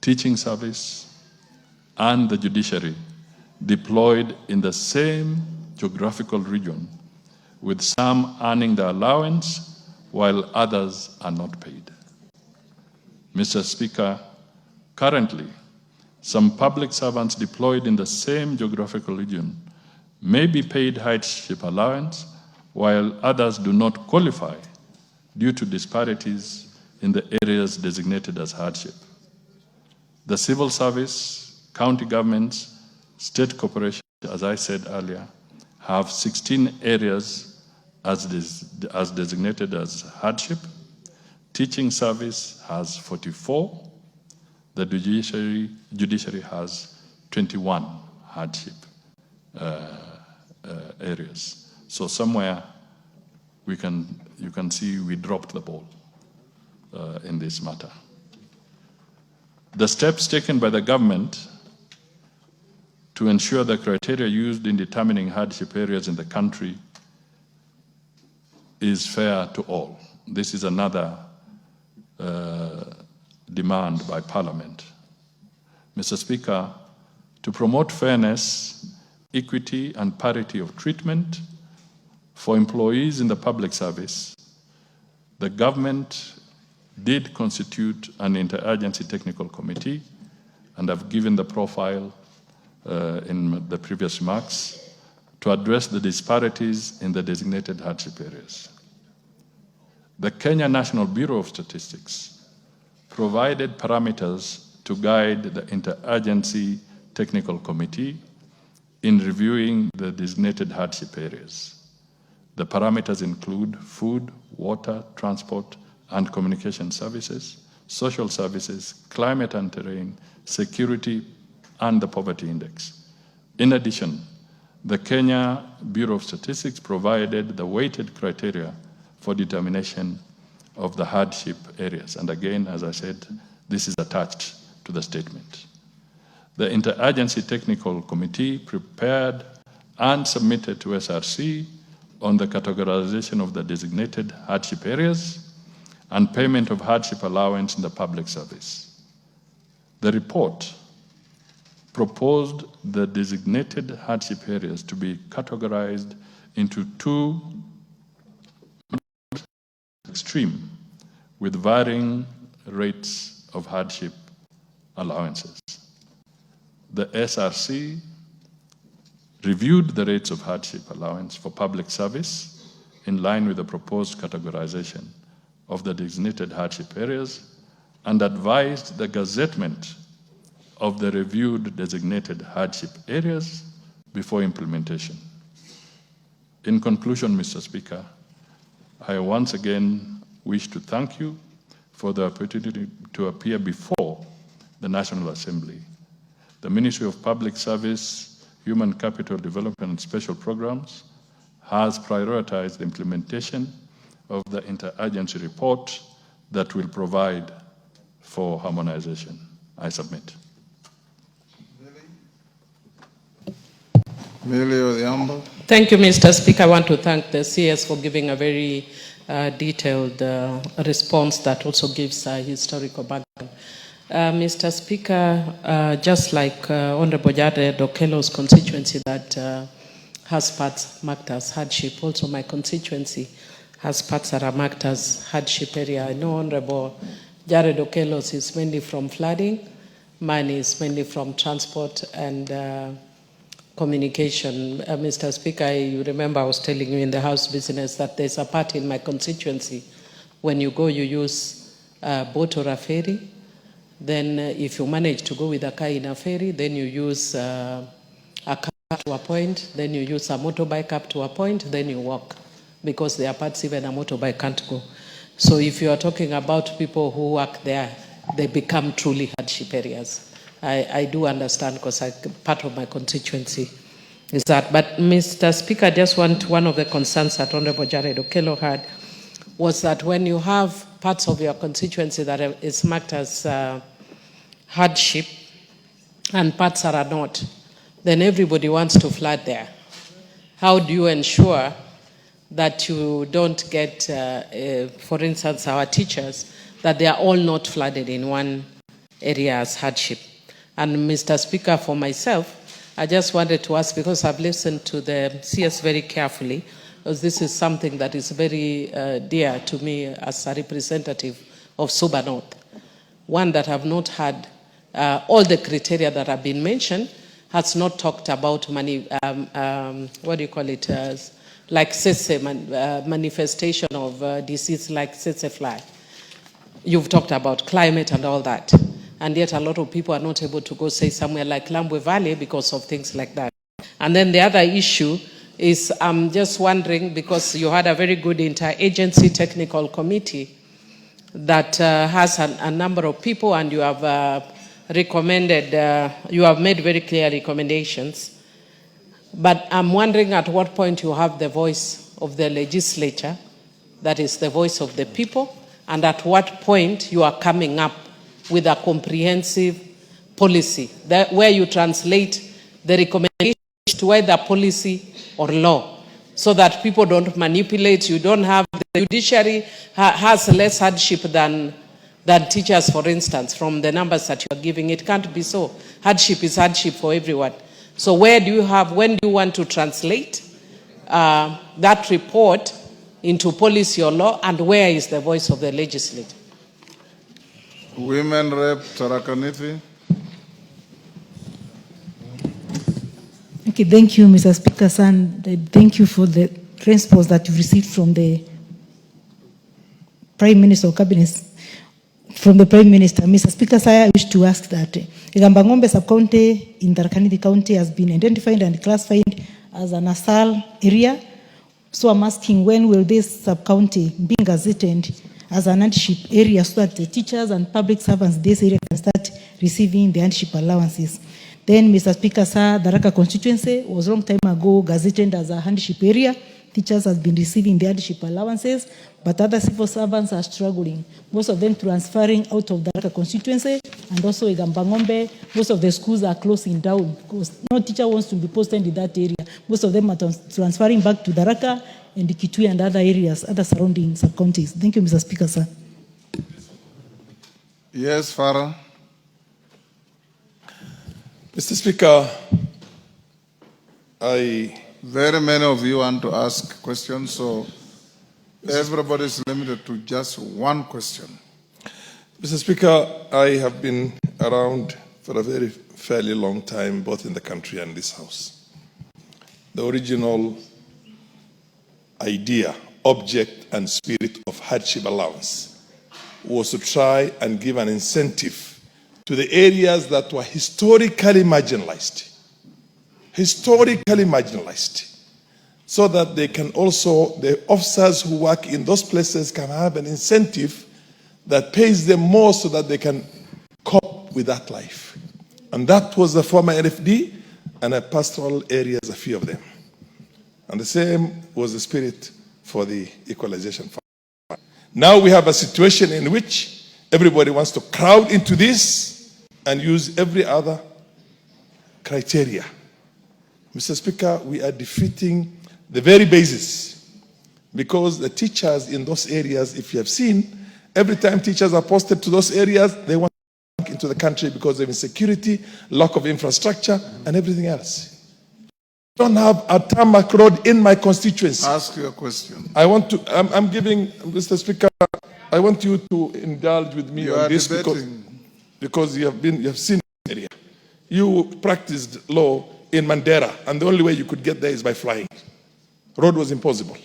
teaching service, and the judiciary deployed in the same geographical region, with some earning the allowance while others are not paid. Mr. Speaker, currently, some public servants deployed in the same geographical region may be paid hardship allowance while others do not qualify due to disparities in the areas designated as hardship. The civil service, county governments, state corporations, as I said earlier, have 16 areas as designated as hardship. Teaching service has 44. The judiciary has 21 hardship areas. So somewhere you can see we dropped the ball in this matter. The steps taken by the government to ensure the criteria used in determining hardship areas in the country is fair to all. This is another demand by Parliament. Mr. Speaker, to promote fairness, equity, and parity of treatment for employees in the public service, the government did constitute an interagency technical committee, and I've given the profile in the previous remarks, to address the disparities in the designated hardship areas. The Kenya National Bureau of Statistics provided parameters to guide the interagency technical committee in reviewing the designated hardship areas. The parameters include food, water, transport, and communication services, social services, climate and terrain, security, and the poverty index. In addition, the Kenya Bureau of Statistics provided the weighted criteria for determination of the hardship areas. And again, as I said, this is attached to the statement. The Interagency Technical Committee prepared and submitted to SRC on the categorization of the designated hardship areas and payment of hardship allowance in the public service. The report proposed the designated hardship areas to be categorized into two extreme with varying rates of hardship allowances. The SRC reviewed the rates of hardship allowance for public service in line with the proposed categorization of the designated hardship areas and advised the gazettement of the reviewed designated hardship areas before implementation. In conclusion, Mr. Speaker, I once again wish to thank you for the opportunity to appear before the National Assembly. The Ministry of Public Service, Human Capital Development and Special Programs has prioritized the implementation of the interagency report that will provide for harmonization. I submit. Thank you, Mr. Speaker. I want to thank the CS for giving a very detailed response that also gives historical background. Mr. Speaker, just like Honorable Jared Okello's constituency that has parts marked as hardship, also my constituency has parts that are marked as hardship area. I know Honorable Jared Okello's is mainly from flooding, mine is mainly from transport and communication. Mr. Speaker, you remember I was telling you in the House business that there's a part in my constituency. When you go, you use a boat or a ferry. Then if you manage to go with a car in a ferry, then you use a car to a point, then you use a motorbike up to a point, then you walk. Because there are parts even a motorbike can't go. So if you are talking about people who work there, they become truly hardship areas. I do understand because part of my constituency is that. But Mr. Speaker, I just want one of the concerns that Honorable Jared Okello had was that when you have parts of your constituency that is marked as hardship and parts that are not, then everybody wants to flood there. How do you ensure that you don't get, for instance, our teachers, that they are all not flooded in one area as hardship? And Mr. Speaker, for myself, I just wanted to ask, because I've listened to the CS very carefully, because this is something that is very dear to me as a representative of Suba North. One that I've not had all the criteria that have been mentioned, has not talked about money, what do you call it, like manifestation of disease like tsetse fly. You've talked about climate and all that. And yet a lot of people are not able to go, say, somewhere like Lambwe Valley because of things like that. And then the other issue is, I'm just wondering, because you had a very good interagency technical committee that has a number of people, and you have recommended, you have made very clear recommendations. But I'm wondering at what point you have the voice of the legislature, that is the voice of the people, and at what point you are coming up with a comprehensive policy where you translate the recommendation to either policy or law, so that people don't manipulate. You don't have the judiciary has less hardship than teachers, for instance, from the numbers that you are giving. It can't be so. Hardship is hardship for everyone. So when do you want to translate that report into policy or law, and where is the voice of the legislature? Women Rep Tarakaniti. Okay, thank you, Mr. Speaker, and thank you for the response that you received from the Prime Minister or Cabinet. from the Prime Minister. Mr. Speaker, sir, I wish to ask that Igambangombe sub-county in Tharaka County has been identified and classified as an ASAL area. So I'm asking, when will this sub-county be gazetted as an hardship area so that the teachers and public servants in this area can start receiving the hardship allowances? Then, Mr. Speaker, sir, the Raka constituency was long time ago gazetted as a hardship area. Teachers have been receiving the hardship allowances, but other civil servants are struggling. Most of them transferring out of the Raka constituency, and also Igambangombe, most of the schools are closing down because no teacher wants to be posted in that area. Most of them are transferring back to the Raka and the Kitui and other areas, other surrounding sub-counties. Thank you, Mr. Speaker, sir. Yes, Farah. Mr. Speaker, very many of you want to ask questions, so everybody is limited to just one question. Mr. Speaker, I have been around for a fairly long time, both in the country and this House. The original idea, object, and spirit of hardship allowance was to try and give an incentive to the areas that were historically marginalized, so that they can also, the officers who work in those places can have an incentive that pays them more so that they can cope with that life. And that was the former NFD and a pastoral areas, a few of them. And the same was the spirit for the equalization fund. Now we have a situation in which everybody wants to crowd into this and use every other criteria. Mr. Speaker, we are defeating the very basis, because the teachers in those areas, if you have seen, every time teachers are posted to those areas, they want to come into the country because of insecurity, lack of infrastructure, and everything else. I don't have a tarmac road in my constituency. Ask your question. I'm giving, Mr. Speaker, I want you to indulge with me on this because you have seen the area. You practiced law in Mandera, and the only way you could get there is by flying. Road was impossible.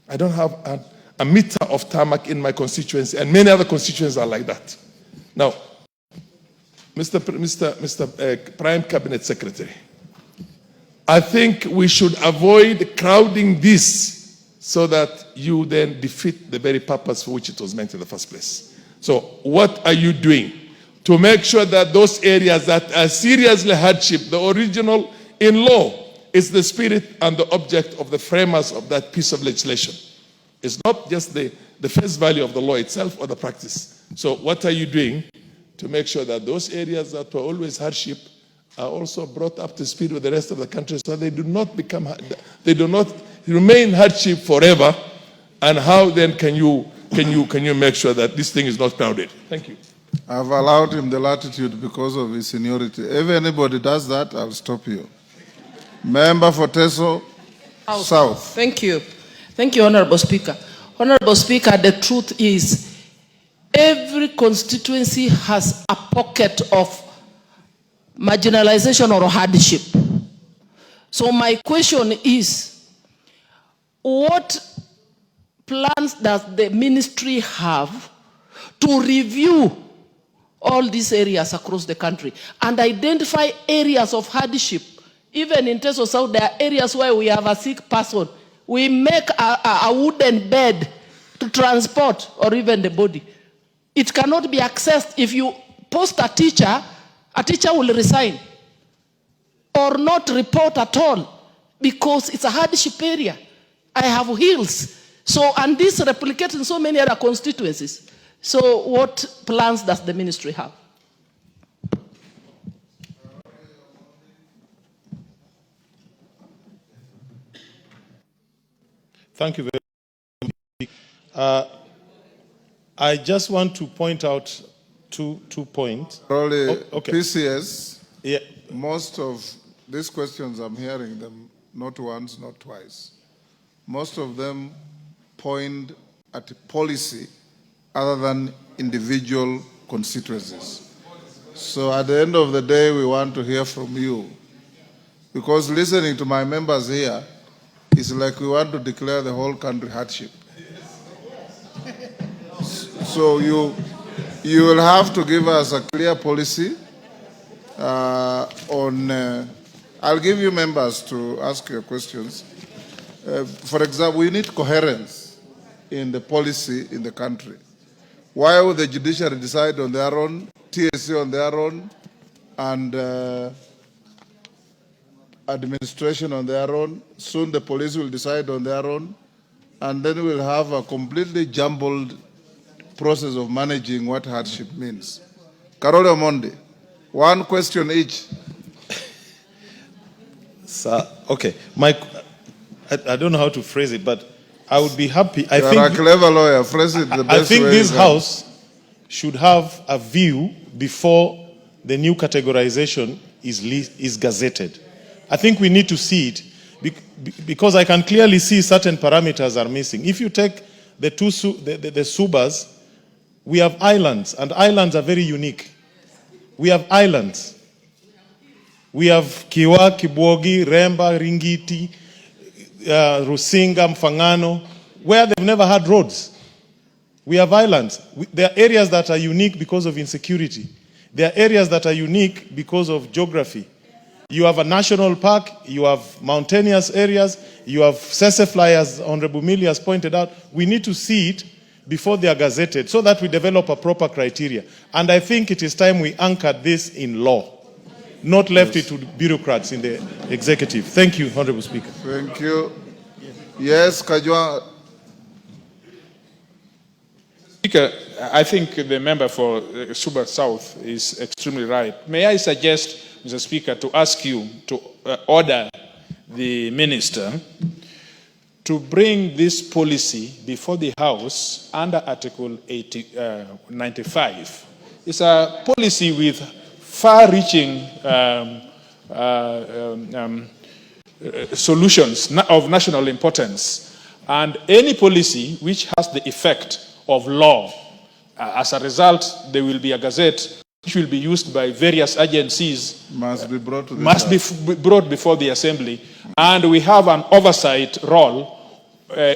I don't have a meter of tarmac in my constituency, and many other constituencies are like that. Now, Mr. Prime Cabinet Secretary, I think we should avoid crowding this so that you then defeat the very purpose for which it was meant in the first place. So what are you doing to make sure that those areas that are seriously hardship, the original in law, is the spirit and the object of the framers of that piece of legislation? It's not just the face value of the law itself or the practice. So what are you doing to make sure that those areas that were always hardship are also brought up to speed with the rest of the country so they do not remain hardship forever? And how then can you make sure that this thing is not crowded? Thank you. I've allowed him the latitude because of his seniority. If anybody does that, I'll stop you. Member for Teso South. Thank you. Thank you, Honorable Speaker. Honorable Speaker, the truth is every constituency has a pocket of marginalization or hardship. So my question is, what plans does the ministry have to review all these areas across the country and identify areas of hardship? Even in Teso South, there are areas where we have a sick person. We make a wooden bed to transport or even the body. It cannot be accessed. If you post a teacher will resign or not report at all because it's a hardship area. I have hills. So, and this replicates in so many other constituencies. So what plans does the ministry have? Thank you very much. I just want to point out two points. Probably okay. PCS, yeah. Most of these questions, I'm hearing them not once, not twice. Most of them point at policy other than individual constituencies. So at the end of the day, we want to hear from you. Because listening to my members here, it's like we want to declare the whole country hardship. So You will have to give us a clear policy on. I'll give you members to ask your questions. For example, we need coherence in the policy in the country. Why would the judiciary decide on their own, TSC on their own, and administration on their own? Soon the police will decide on their own, and then we'll have a completely jumbled process of managing what hardship means. Carolo Mondi, one question each. Sir, okay. I don't know how to phrase it, but I would be happy. You're a clever lawyer. Phrase it the best way. I think this House should have a view before the new categorization is gazetted. I think we need to see it because I can clearly see certain parameters are missing. If you take the Subas, we have islands, and islands are very unique. We have islands. We have Kiwa, Kibwogi, Remba, Ringiti, Rusinga, Mfangano, where they've never had roads. We have islands. There are areas that are unique because of insecurity. There are areas that are unique because of geography. You have a national park, you have mountainous areas, you have sesefly, as Honorable Mili has pointed out. We need to see it before they are gazetted so that we develop a proper criteria. And I think it is time we anchored this in law, not left it to bureaucrats in the executive. Thank you, Honorable Speaker. Thank you. Yes, Kajwa. Speaker, I think the member for Suba South is extremely right. May I suggest, Mr. Speaker, to ask you to order the minister to bring this policy before the House under Article 95. It's a policy with far-reaching solutions of national importance, and any policy which has the effect of law. As a result, there will be a gazette which will be used by various agencies. Must be brought to the be brought before the Assembly, and we have an oversight role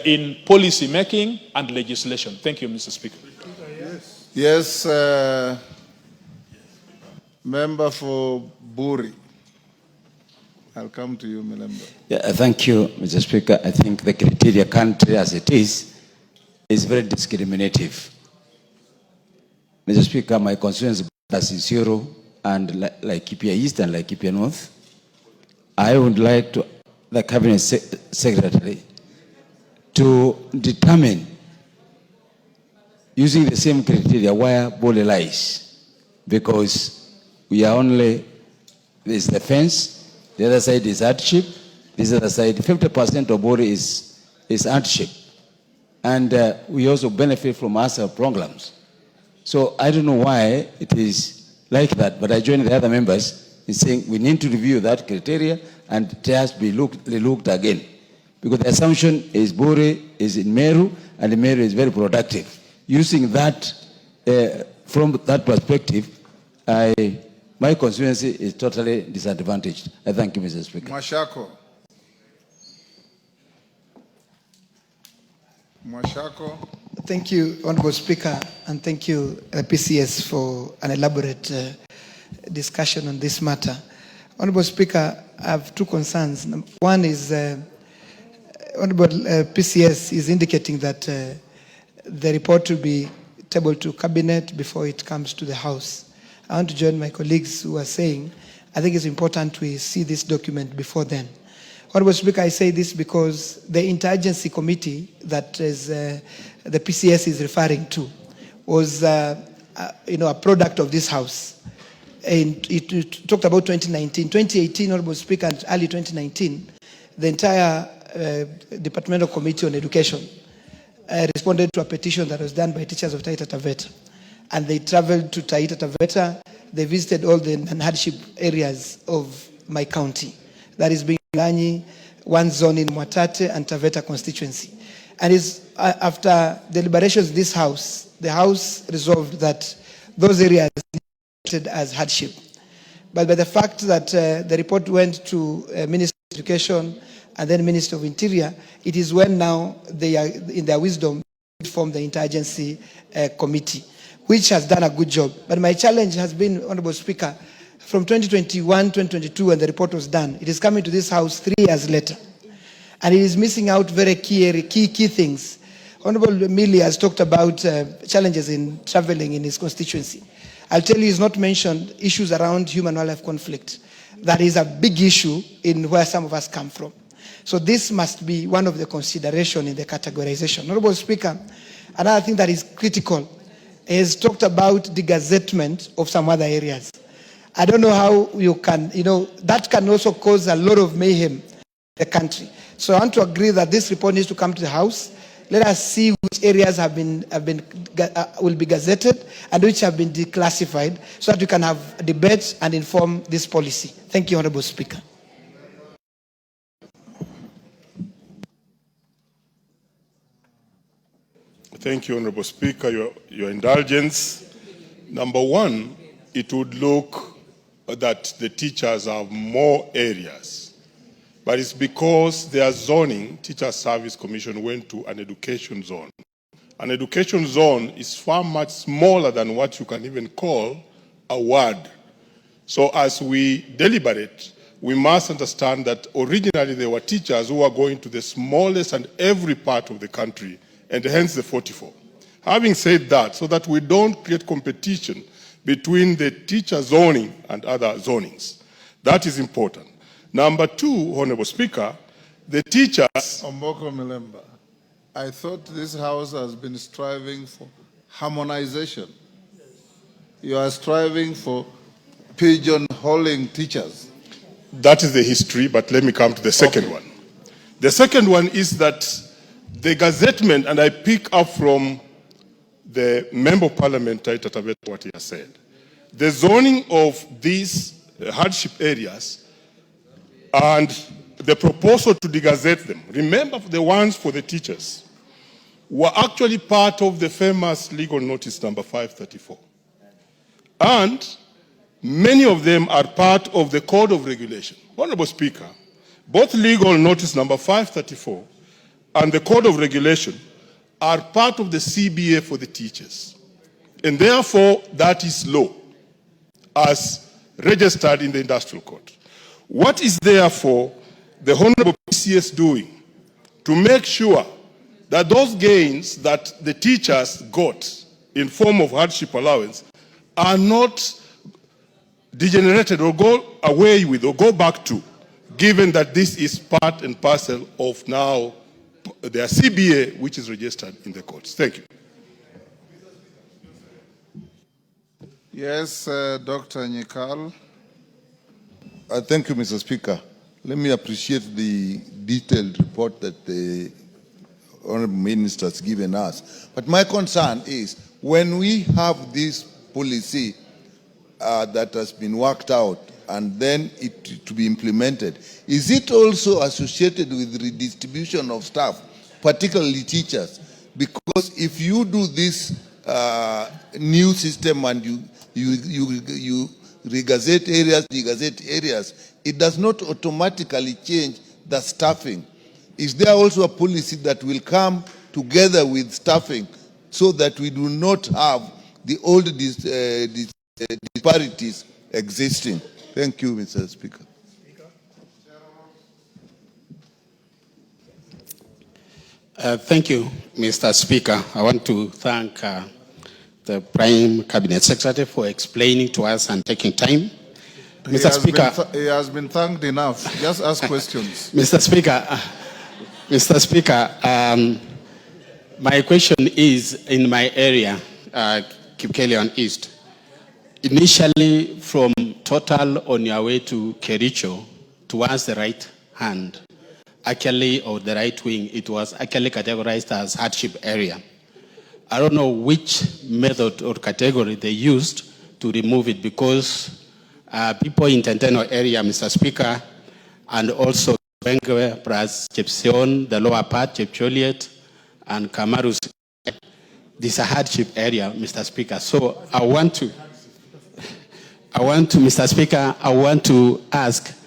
in policy making and legislation. Thank you, Mr. Speaker. Yes, member for Buri. I'll come to you, Melemba. Yeah, thank you, Mr. Speaker. I think the criteria country as it is very discriminative. Mr. Speaker, my constituency is Isiolo and Laikipia East and Laikipia North. I would like to the Cabinet Secretary to determine, using the same criteria, where Bole lies. Because we are only, there's the fence, the other side is hardship, this other side, 50% of Bole is hardship. And we also benefit from our programs. So I don't know why it is like that, but I join the other members in saying we need to review that criteria and it has to be looked again. Because the assumption is Bore is in Meru, and Meru is very productive. Using that, from that perspective, my constituency is totally disadvantaged. I thank you, Mr. Speaker. Mashako. Mashako. Thank you, Honorable Speaker, and thank you, PCS, for an elaborate discussion on this matter. Honorable Speaker, I have two concerns. One is Honorable PCS is indicating that the report will be tabled to Cabinet before it comes to the House. I want to join my colleagues who are saying I think it's important we see this document before then. Honorable Speaker, I say this because the interagency committee that is, the PCS is referring to was a product of this House. And it talked about 2019. 2018, Honorable Speaker, and early 2019, the entire Departmental Committee on Education responded to a petition that was done by teachers of Taita Taveta. And they traveled to Taita Taveta. They visited all the hardship areas of my county. That is being Lanyi, one zone in Mwatate and Taveta constituency. And after deliberations in this House, the House resolved that those areas treated as hardship. But by the fact that the report went to Minister of Education and then Minister of Interior, it is when now they are, in their wisdom, form the interagency committee. which has done a good job. But my challenge has been, Honorable Speaker, from 2021, 2022, when the report was done, it is coming to this House 3 years later. And it is missing out very key things. Honorable Millie has talked about challenges in traveling in his constituency. I'll tell you, he's not mentioned issues around human-wildlife conflict. That is a big issue in where some of us come from. So this must be one of the consideration in the categorization. Honorable Speaker, another thing that is critical is talked about the gazettement of some other areas. I don't know how you can, that can also cause a lot of mayhem in the country. So I want to agree that this report needs to come to the House. Let us see which areas will be gazetted and which have been declassified, so that we can have debates and inform this policy. Thank you, Honorable Speaker. Thank you, Honorable Speaker, your indulgence. Number one, it would look that the teachers have more areas, but it's because their zoning, Teacher Service Commission went to an education zone. An education zone is far much smaller than what you can even call a ward. So as we deliberate, we must understand that originally there were teachers who were going to the smallest and every part of the country, and hence the 44. Having said that, so that we don't create competition between the teacher zoning and other zonings, that is important. Number two, Honorable Speaker, the teachers... Omboko Milemba, I thought this House has been striving for harmonization. You are striving for pigeonholing teachers. That is the history, but let me come to the second one. The second one is that the gazettement, and I pick up from the Member of Parliament, Taita Taveta, what he has said. The zoning of these hardship areas and the proposal to degazette them, remember the ones for the teachers, were actually part of the famous legal notice number 534. And many of them are part of the Code of Regulation. Honorable Speaker, both legal notice number 534 and the Code of Regulation are part of the CBA for the teachers. And therefore, that is law as registered in the Industrial Code. What is therefore the Honorable PCS doing to make sure that those gains that the teachers got in form of hardship allowance are not degenerated or go away with or go back to, given that this is part and parcel of now their CBA, which is registered in the courts. Thank you. Yes, Dr. Nyikal. Thank you, Mr. Speaker. Let me appreciate the detailed report that the Honorable Minister has given us. But my concern is when we have this policy that has been worked out and then it to be implemented, is it also associated with redistribution of staff, particularly teachers? Because if you do this new system and you regazette areas, it does not automatically change the staffing. Is there also a policy that will come together with staffing so that we do not have the old disparities existing? Thank you, Mr. Speaker. Thank you, Mr. Speaker. I want to thank the Prime Cabinet Secretary for explaining to us and taking time. Mr. Speaker, he has been thanked enough. Just ask questions. Mr. Speaker, my question is in my area, Kipkelion East. Initially, from Total on your way to Kericho, towards the right hand, actually, or the right wing, it was actually categorized as hardship area. I don't know which method or category they used to remove it, because people in Tenteno area, Mr. Speaker, and also Bengue, plus Chepsion, the lower part, Chepcholiet, and Kamarus, this is a hardship area, Mr. Speaker. So I want to, Mr. Speaker, I want to ask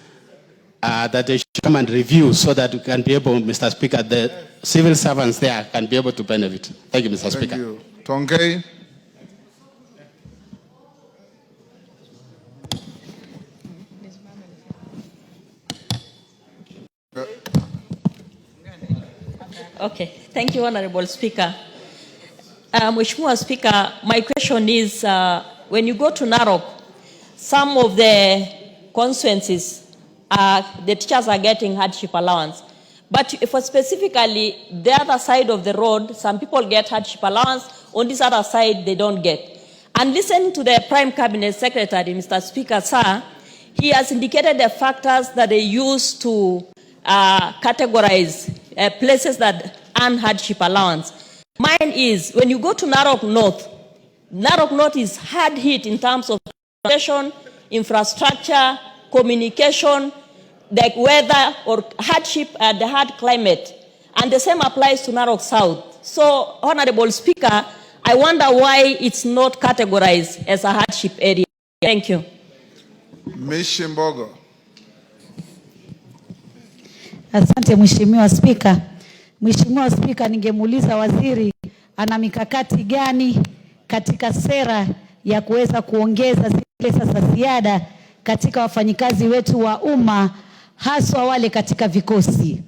that they should come and review so that we can be able, Mr. Speaker, the civil servants there can be able to benefit. Thank you, Mr. Speaker. Thank you. Tongay. Okay, thank you, Honorable Speaker. Mheshimiwa Speaker, my question is, when you go to Narok, some of the constituencies, the teachers are getting hardship allowance. But for specifically the other side of the road, some people get hardship allowance, on this other side they don't get. And listening to the Prime Cabinet Secretary, Mr. Speaker, sir, he has indicated the factors that they use to categorize places that earn hardship allowance. Mine is, when you go to Narok North is hard hit in terms of transportation, infrastructure, communication, like weather or hardship and the hard climate. And the same applies to Narok South. So, Honorable Speaker, I wonder why it's not categorized as a hardship area. Thank you. Mishimbogo. Asante Mheshimiwa Spika. Mheshimiwa Spika, ningemuuliza waziri ana mikakati gani katika sera ya kuweza kuongeza zile pesa za ziada katika wafanyikazi wetu wa umma, haswa wale katika vikosi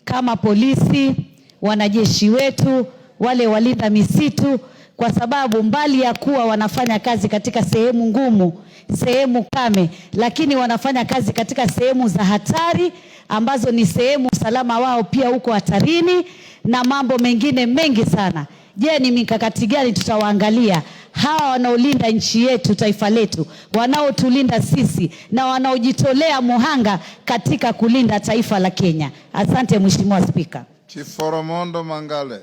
kama polisi, wanajeshi wetu, wale walinda misitu, kwa sababu mbali ya kuwa wanafanya kazi katika sehemu ngumu, sehemu kame, lakini wanafanya kazi katika sehemu za hatari ambazo ni sehemu usalama wao pia huko hatarini na mambo mengine mengi sana. Je, ni mikakati gani tutawaangalia hawa wanaolinda nchi yetu, taifa letu, wanaotulinda sisi na wanaojitolea muhanga katika kulinda taifa la Kenya? Asante Mheshimiwa Spika. Chiforomondo Mangale.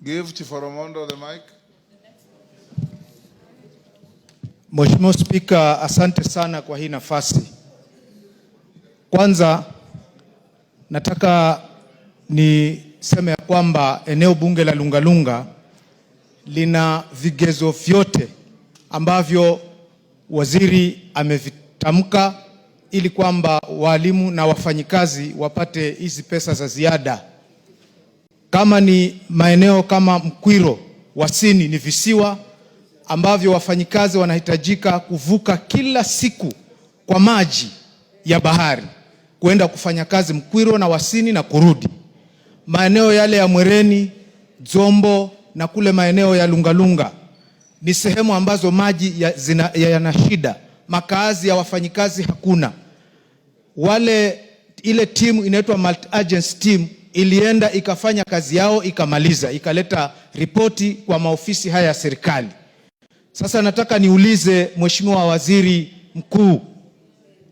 Give Chiforomondo the mic. Mheshimiwa Spika, asante sana kwa hii nafasi. Kwanza nataka niseme ya kwamba eneo bunge la Lungalunga lina vigezo vyote ambavyo waziri amevitamka ili kwamba walimu na wafanyikazi wapate hizi pesa za ziada. Kama ni maeneo kama Mkwiro, Wasini, ni visiwa ambavyo wafanyikazi wanahitajika kuvuka kila siku kwa maji ya bahari kwenda kufanya kazi Mkwiro na Wasini na kurudi. Maeneo yale ya Mwereni, Dzombo na kule maeneo ya Lungalunga ni sehemu ambazo maji yana shida, makazi ya wafanyikazi hakuna. Ile timu inaitwa multi agency team ilienda ikafanya kazi yao ikamaliza, ikaleta ripoti kwa maofisi haya ya serikali. Sasa nataka niulize Mheshimiwa Waziri Mkuu,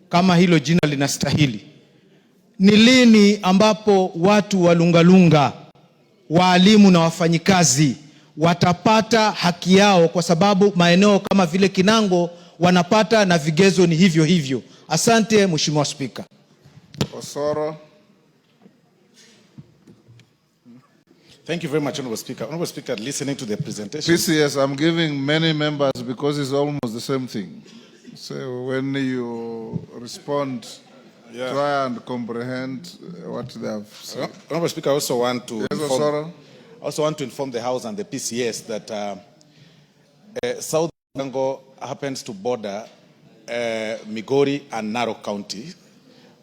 kama hilo jina linastahili, ni lini ambapo watu wa Lungalunga, walimu na wafanyikazi watapata haki yao, kwa sababu maeneo kama vile Kinango wanapata na vigezo ni hivyo hivyo? Asante Mheshimiwa Spika. Osoro. Thank you very much, Honorable Speaker. Honorable Speaker, listening to the presentation. PCS, I'm giving many members because it's almost the same thing. So when you respond, try and comprehend what they have said. Honorable Speaker, I also want to inform the House and the PCS that South Congo happens to border Migori and Narok County.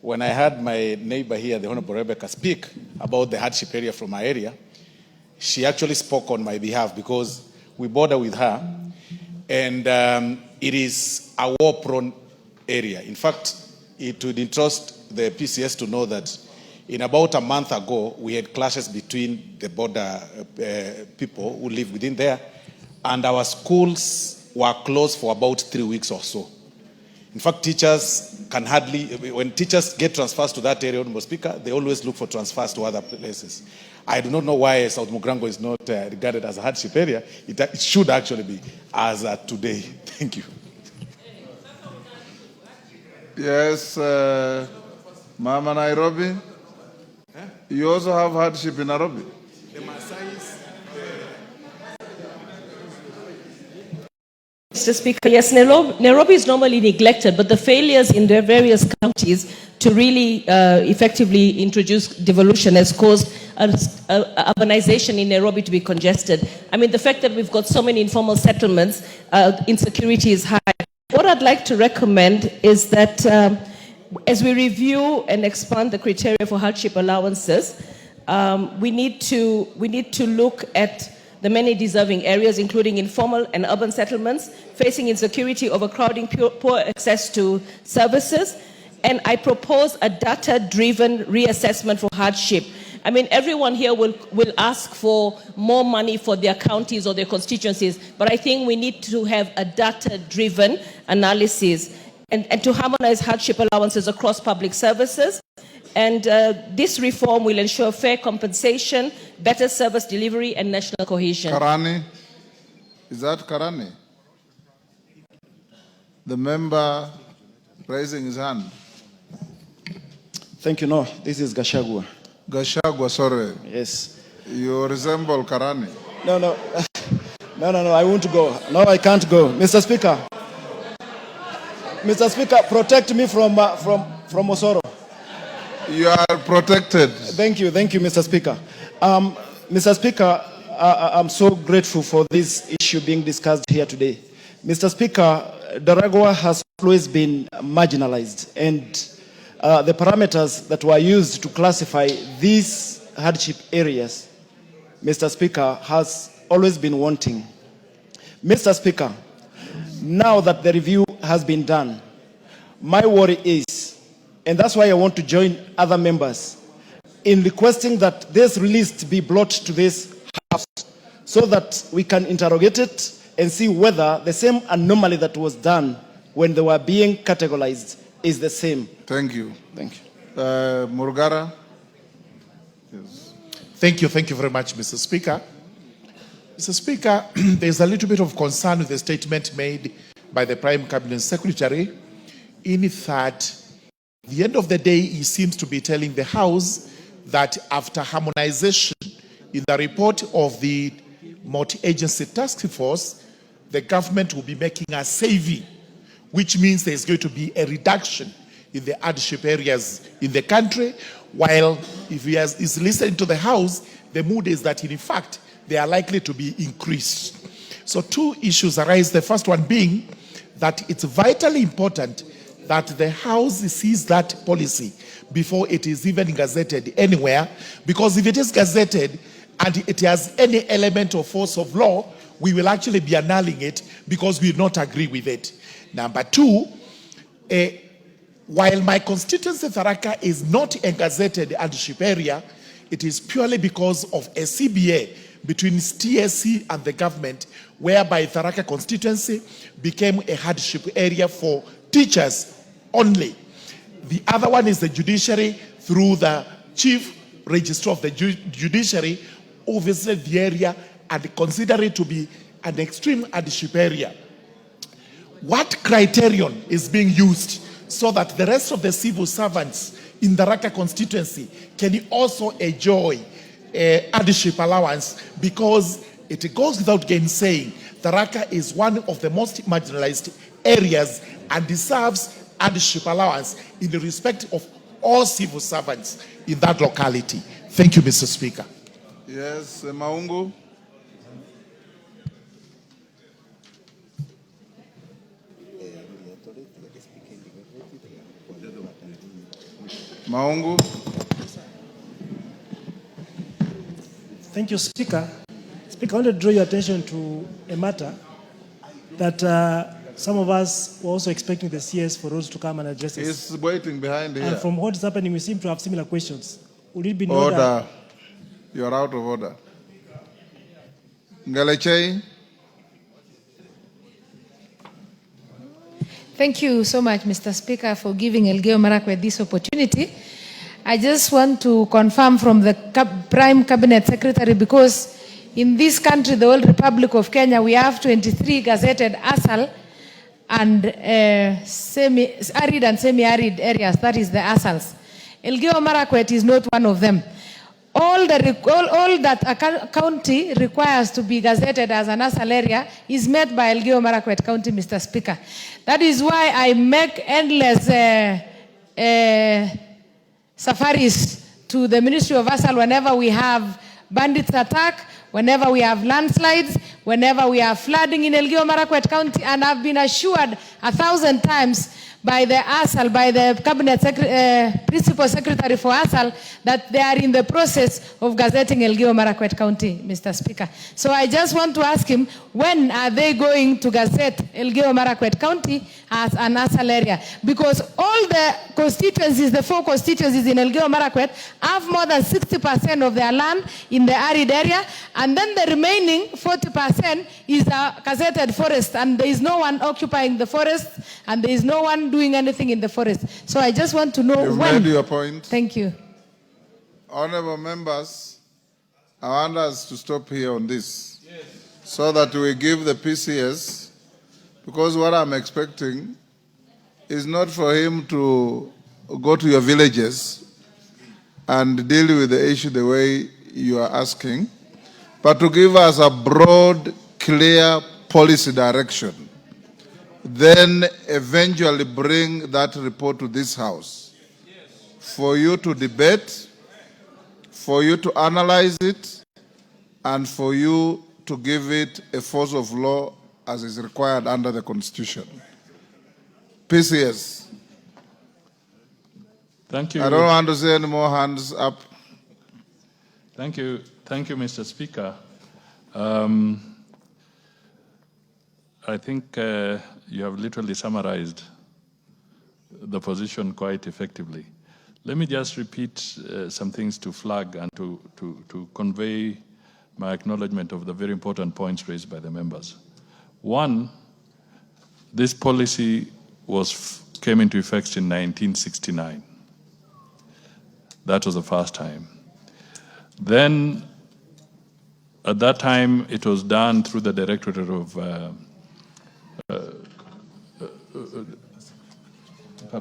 When I heard my neighbor here, the Honorable Rebecca, speak about the hardship area from my area, she actually spoke on my behalf because we border with her, and it is a war-prone area. In fact, it would entrust the PCS to know that in about a month ago, we had clashes between the border people who live within there, and our schools were closed for about 3 weeks or so. In fact, teachers can hardly, when teachers get transfers to that area, Honorable Speaker, they always look for transfers to other places. I do not know why South Mugrango is not regarded as a hardship area. It should actually be as today. Thank you. Yes, Mama Nairobi. You also have hardship in Nairobi. Mr. Speaker, yes, Nairobi is normally neglected, but the failures in their various counties to really effectively introduce devolution has caused urbanization in Nairobi to be congested. I mean, the fact that we've got so many informal settlements, insecurity is high. What I'd like to recommend is that as we review and expand the criteria for hardship allowances, we need to look at the many deserving areas, including informal and urban settlements, facing insecurity, overcrowding, poor access to services. And I propose a data-driven reassessment for hardship. I mean, everyone here will ask for more money for their counties or their constituencies, but I think we need to have a data-driven analysis and to harmonize hardship allowances across public services. And this reform will ensure fair compensation, better service delivery, and national cohesion. Karani? Is that Karani? The member raising his hand. Thank you. No, this is Gashagua. Gashagua, sorry. Yes. You resemble Karani. No. No, I won't go. No, I can't go. Mr. Speaker. Mr. Speaker, protect me from Osoro. You are protected. Thank you, Mr. Speaker. Mr. Speaker, I'm so grateful for this issue being discussed here today. Mr. Speaker, Daragwa has always been marginalized, and the parameters that were used to classify these hardship areas, Mr. Speaker, has always been wanting. Mr. Speaker, now that the review has been done, my worry is, and that's why I want to join other members in requesting that this release be brought to this House so that we can interrogate it and see whether the same anomaly that was done when they were being categorized is the same. Thank you. Thank you. Murgara? Yes. Thank you very much, Mr. Speaker. Mr. Speaker, there's a little bit of concern with the statement made by the Prime Cabinet Secretary in that at the end of the day, he seems to be telling the House that after harmonization in the report of the multi-agency task force, the government will be making a saving, which means there's going to be a reduction in the hardship areas in the country, while if he is listening to the House, the mood is that in fact, they are likely to be increased. So two issues arise, the first one being that it's vitally important that the House sees that policy before it is even gazetted anywhere, because if it is gazetted and it has any element of force of law, we will actually be annulling it because we do not agree with it. Number two, while my constituency Tharaka is not a gazetted hardship area, it is purely because of a CBA between TSC and the government, whereby Tharaka constituency became a hardship area for teachers only. The other one is the judiciary through the chief registrar of the judiciary who visited the area and consider it to be an extreme hardship area. What criterion is being used so that the rest of the civil servants in the Raqqa constituency can also enjoy a hardship allowance? Because it goes without gainsaying, the Raqqa is one of the most marginalized areas and deserves hardship allowance in the respect of all civil servants in that locality. Thank you, Mr. Speaker. Yes, Maungu. Maungu. Thank you, Speaker. Speaker, I want to draw your attention to a matter that some of us were also expecting the CS for us to come and address it. He's waiting behind here. And from what is happening, we seem to have similar questions. Would it be order? You are out of order. Ngalechei. Thank you so much, Mr. Speaker, for giving Elgeyo Marakwet this opportunity. I just want to confirm from the Prime Cabinet Secretary, because in this country, the whole Republic of Kenya, we have 23 gazetted ASAL and arid and semi-arid areas. That is the ASALs. Elgeyo Marakwet is not one of them. All that a county requires to be gazetted as an ASAL area is met by Elgeyo Marakwet County, Mr. Speaker. That is why I make endless safaris to the Ministry of ASAL whenever we have bandits attack, whenever we have landslides, whenever we have flooding in Elgeyo Marakwet County, and I've been assured 1,000 times by the ASAL, by the Cabinet Principal Secretary for ASAL, that they are in the process of gazetting Elgeyo Marakwet County, Mr. Speaker. So I just want to ask him, when are they going to gazette Elgeyo Marakwet County as an ASAL area? Because all the constituencies, the 4 constituencies in Elgeyo Marakwet, have more than 60% of their land in the arid area, and then the remaining 40% is a gazetted forest, and there is no one occupying the forest, and there is no one doing anything in the forest. So I just want to know You've when. made your point. Thank you. Honorable members, I want us to stop here on this, so that we give the PCS, because what I'm expecting is not for him to go to your villages and deal with the issue the way you are asking, but to give us a broad, clear policy direction. Then eventually bring that report to this House for you to debate, for you to analyze it, and for you to give it a force of law as is required under the Constitution. PCS. Thank you. I don't want to see any more hands up. Thank you, Mr. Speaker. I think you have literally summarized the position quite effectively. Let me just repeat some things to flag and to convey my acknowledgement of the very important points raised by the members. One, this policy came into effect in 1969. That was the first time. Then, at that time, it was done through the Directorate of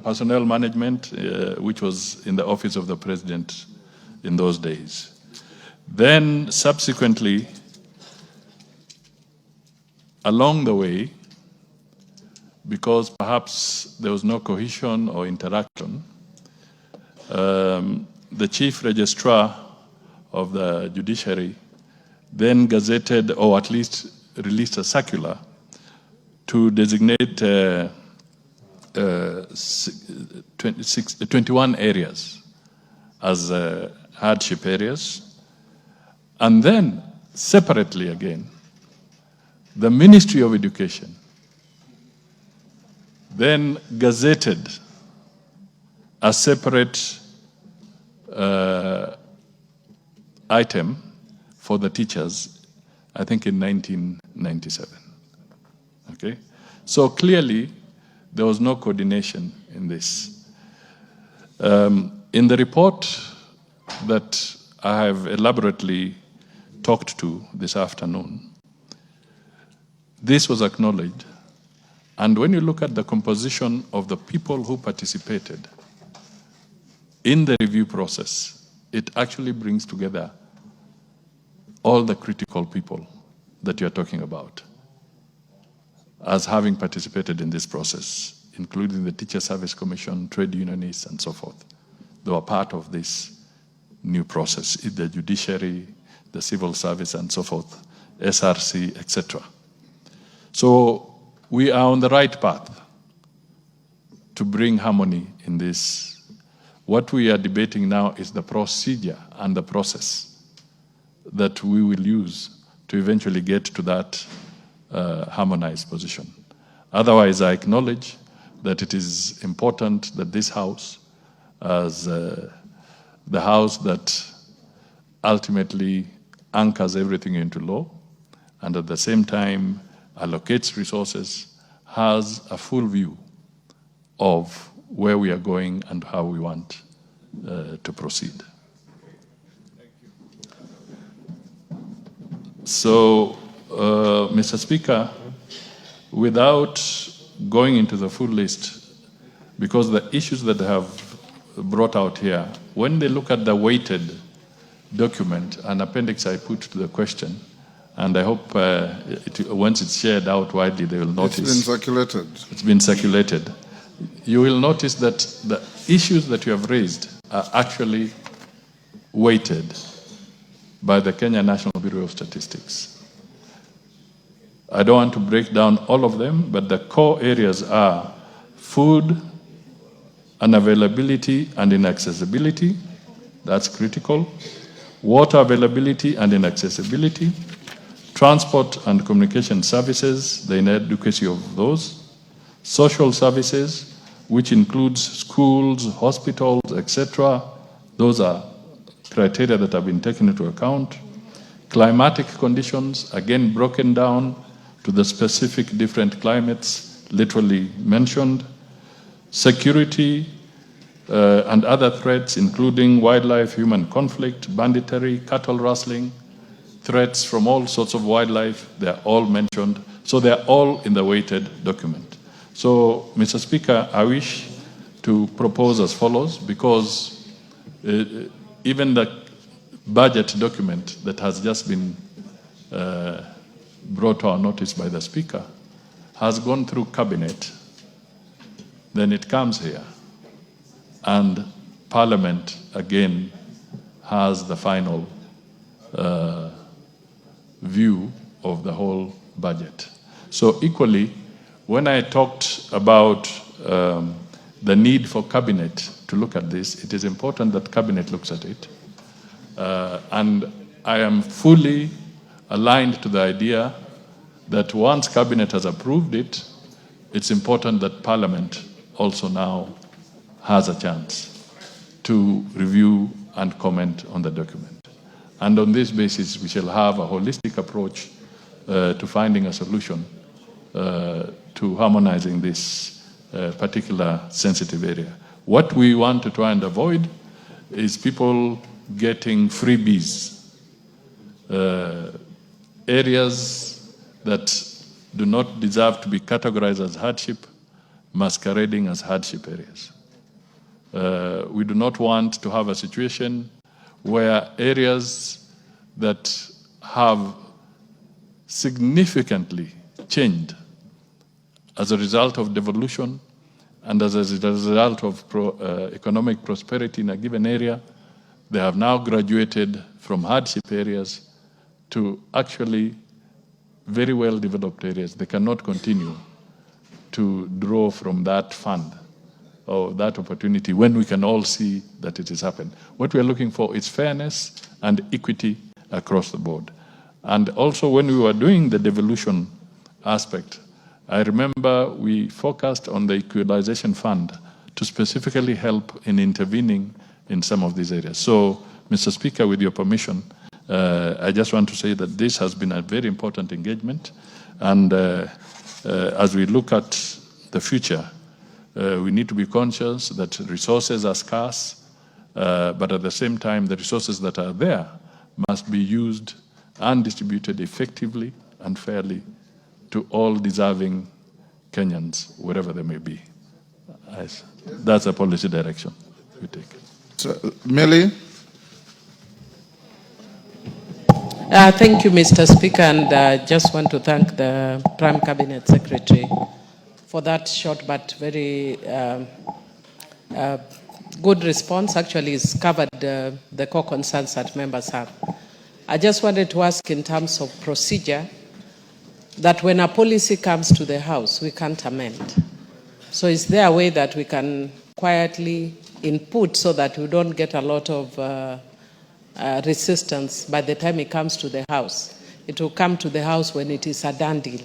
Personnel Management, which was in the office of the President in those days. Then, subsequently, along the way, because perhaps there was no cohesion or interaction, the Chief Registrar of the Judiciary then gazetted, or at least released a circular to designate 21 areas as hardship areas. And then, separately again, the Ministry of Education then gazetted a separate item for the teachers, I think in 1997. Okay? So clearly, there was no coordination in this. In the report that I have elaborately talked to this afternoon, this was acknowledged. And when you look at the composition of the people who participated in the review process, it actually brings together all the critical people that you're talking about as having participated in this process, including the Teacher Service Commission, trade unionists, and so forth. They were part of this new process, the judiciary, the civil service, and so forth, SRC, etc. So we are on the right path to bring harmony in this. What we are debating now is the procedure and the process that we will use to eventually get to that harmonized position. Otherwise, I acknowledge that it is important that this House, as the House that ultimately anchors everything into law, and at the same time allocates resources, has a full view of where we are going and how we want to proceed. So, Mr. Speaker, without going into the full list, because the issues that I have brought out here, when they look at the weighted document, an appendix I put to the question, and I hope once it's shared out widely, they will notice. It's been circulated. It's been circulated. You will notice that the issues that you have raised are actually weighted by the Kenya National Bureau of Statistics. I don't want to break down all of them, but the core areas are food, unavailability and inaccessibility, that's critical, water availability and inaccessibility, transport and communication services, the inadequacy of those, social services, which includes schools, hospitals, etc. Those are criteria that have been taken into account. Climatic conditions, again broken down to the specific different climates literally mentioned. Security and other threats, including wildlife, human conflict, banditry, cattle rustling, threats from all sorts of wildlife, they're all mentioned. So they're all in the weighted document. So, Mr. Speaker, I wish to propose as follows, because even the budget document that has just been brought to our notice by the Speaker has gone through Cabinet, then it comes here, and Parliament again has the final view of the whole budget. So equally, when I talked about the need for Cabinet to look at this, it is important that Cabinet looks at it. And I am fully aligned to the idea that once Cabinet has approved it, it's important that Parliament also now has a chance to review and comment on the document. And on this basis, we shall have a holistic approach to finding a solution to harmonizing this particular sensitive area. What we want to try and avoid is people getting freebies, areas that do not deserve to be categorized as hardship, masquerading as hardship areas. We do not want to have a situation where areas that have significantly changed as a result of devolution and as a result of economic prosperity in a given area, they have now graduated from hardship areas to actually very well developed areas. They cannot continue to draw from that fund or that opportunity when we can all see that it has happened. What we are looking for is fairness and equity across the board. And also when we were doing the devolution aspect, I remember we focused on the equalization fund to specifically help in intervening in some of these areas. So, Mr. Speaker, with your permission, I just want to say that this has been a very important engagement. And as we look at the future, we need to be conscious that resources are scarce, but at the same time, the resources that are there must be used and distributed effectively and fairly to all deserving Kenyans, wherever they may be. That's a policy direction we take. So, Millie? Thank you, Mr. Speaker, and I just want to thank the Prime Cabinet Secretary for that short but very good response. Actually, it's covered the core concerns that members have. I just wanted to ask in terms of procedure that when a policy comes to the House, we can't amend. So is there a way that we can quietly input so that we don't get a lot of resistance by the time it comes to the House? It will come to the House when it is a done deal.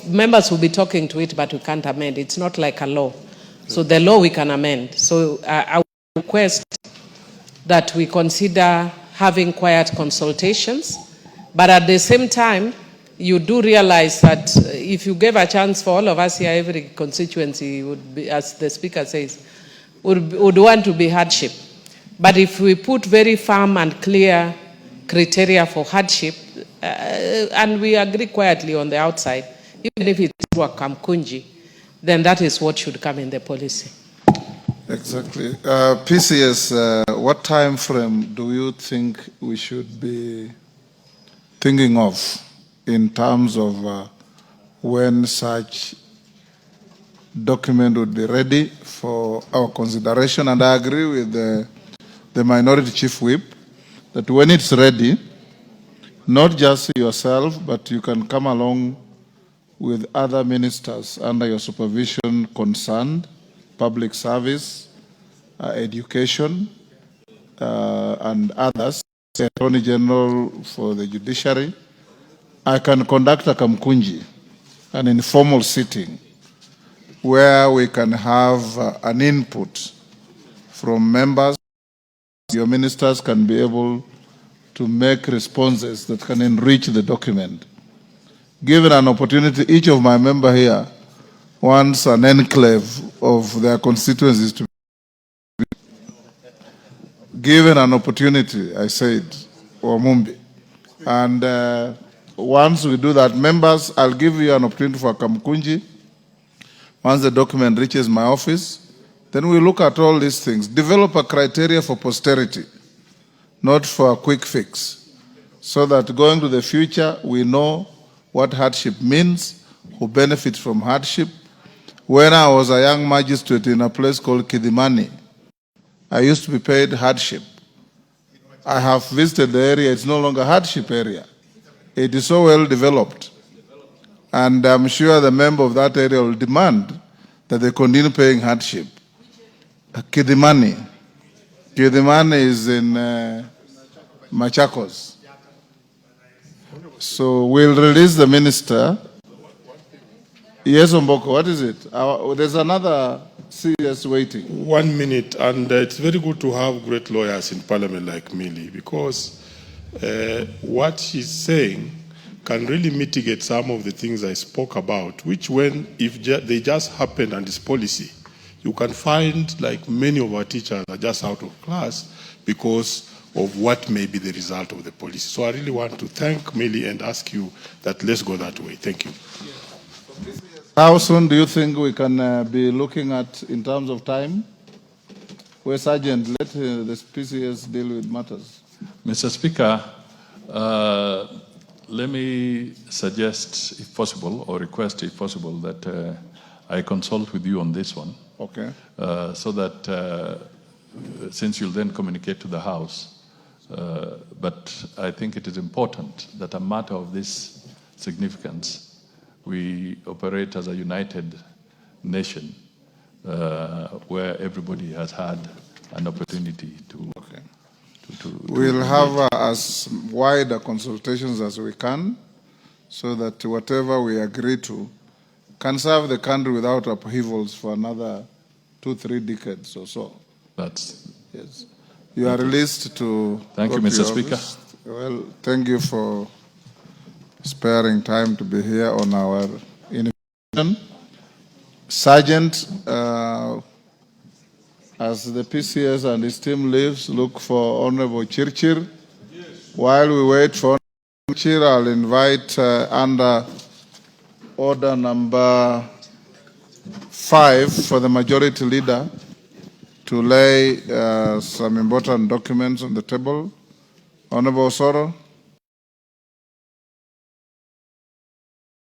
Members will be talking to it, but we can't amend. It's not like a law. So the law we can amend. So I would request that we consider having quiet consultations, but at the same time, you do realize that if you gave a chance for all of us here, every constituency would be, as the Speaker says, would want to be hardship. But if we put very firm and clear criteria for hardship, and we agree quietly on the outside, even if it's Kamkunji, then that is what should come in the policy. Exactly. PCS, what time frame do you think we should be thinking of in terms of when such document would be ready for our consideration? And I agree with the the Minority Chief Whip, that when it's ready, not just yourself, but you can come along with other ministers under your supervision concerned, public service, education, and others, the Attorney General for the Judiciary. I can conduct a Kamkunji, an informal sitting, where we can have an input from members. Your ministers can be able to make responses that can enrich the document. Given an opportunity, each of my members here wants an enclave of their constituencies to be given an opportunity, I said, or Mumbi. And once we do that, members, I'll give you an opportunity for Kamkunji. Once the document reaches my office, then we look at all these things, develop a criteria for posterity, not for a quick fix, so that going to the future, we know what hardship means, who benefits from hardship. When I was a young magistrate in a place called Kidimani, I used to be paid hardship. I have visited the area, it's no longer a hardship area. It is so well developed. And I'm sure the member of that area will demand that they continue paying hardship. Kidimani. Kidimani is in Machakos. So we'll release the minister. Yes, Omboko, what is it? There's another CS waiting. 1 minute, and it's very good to have great lawyers in Parliament like Millie, because what she's saying can really mitigate some of the things I spoke about, which if they just happen and it's policy, you can find like many of our teachers are just out of class because of what may be the result of the policy. So I really want to thank Millie and ask you that let's go that way. Thank you. How soon do you think we can be looking at in terms of time? Well, Sergeant, let the PCS deal with matters. Mr. Speaker, let me suggest, if possible, or request, if possible, that I consult with you on this one. Okay. So that, since you'll then communicate to the House, but I think it is important that a matter of this significance, we operate as a united nation where everybody has had an opportunity to... Okay. We'll have as wide a consultations as we can, so that whatever we agree to can serve the country without upheavals for another 2-3 decades or so. That's... Yes. You are released to... Thank you, Mr. Speaker. Well, thank you for sparing time to be here on our invitation. Sergeant, as the PCS and his team leaves, look for Honorable Chirchir. Yes. While we wait for Honorable Chirchir, I'll invite under order number 5 for the majority leader to lay some important documents on the table. Honorable Soro.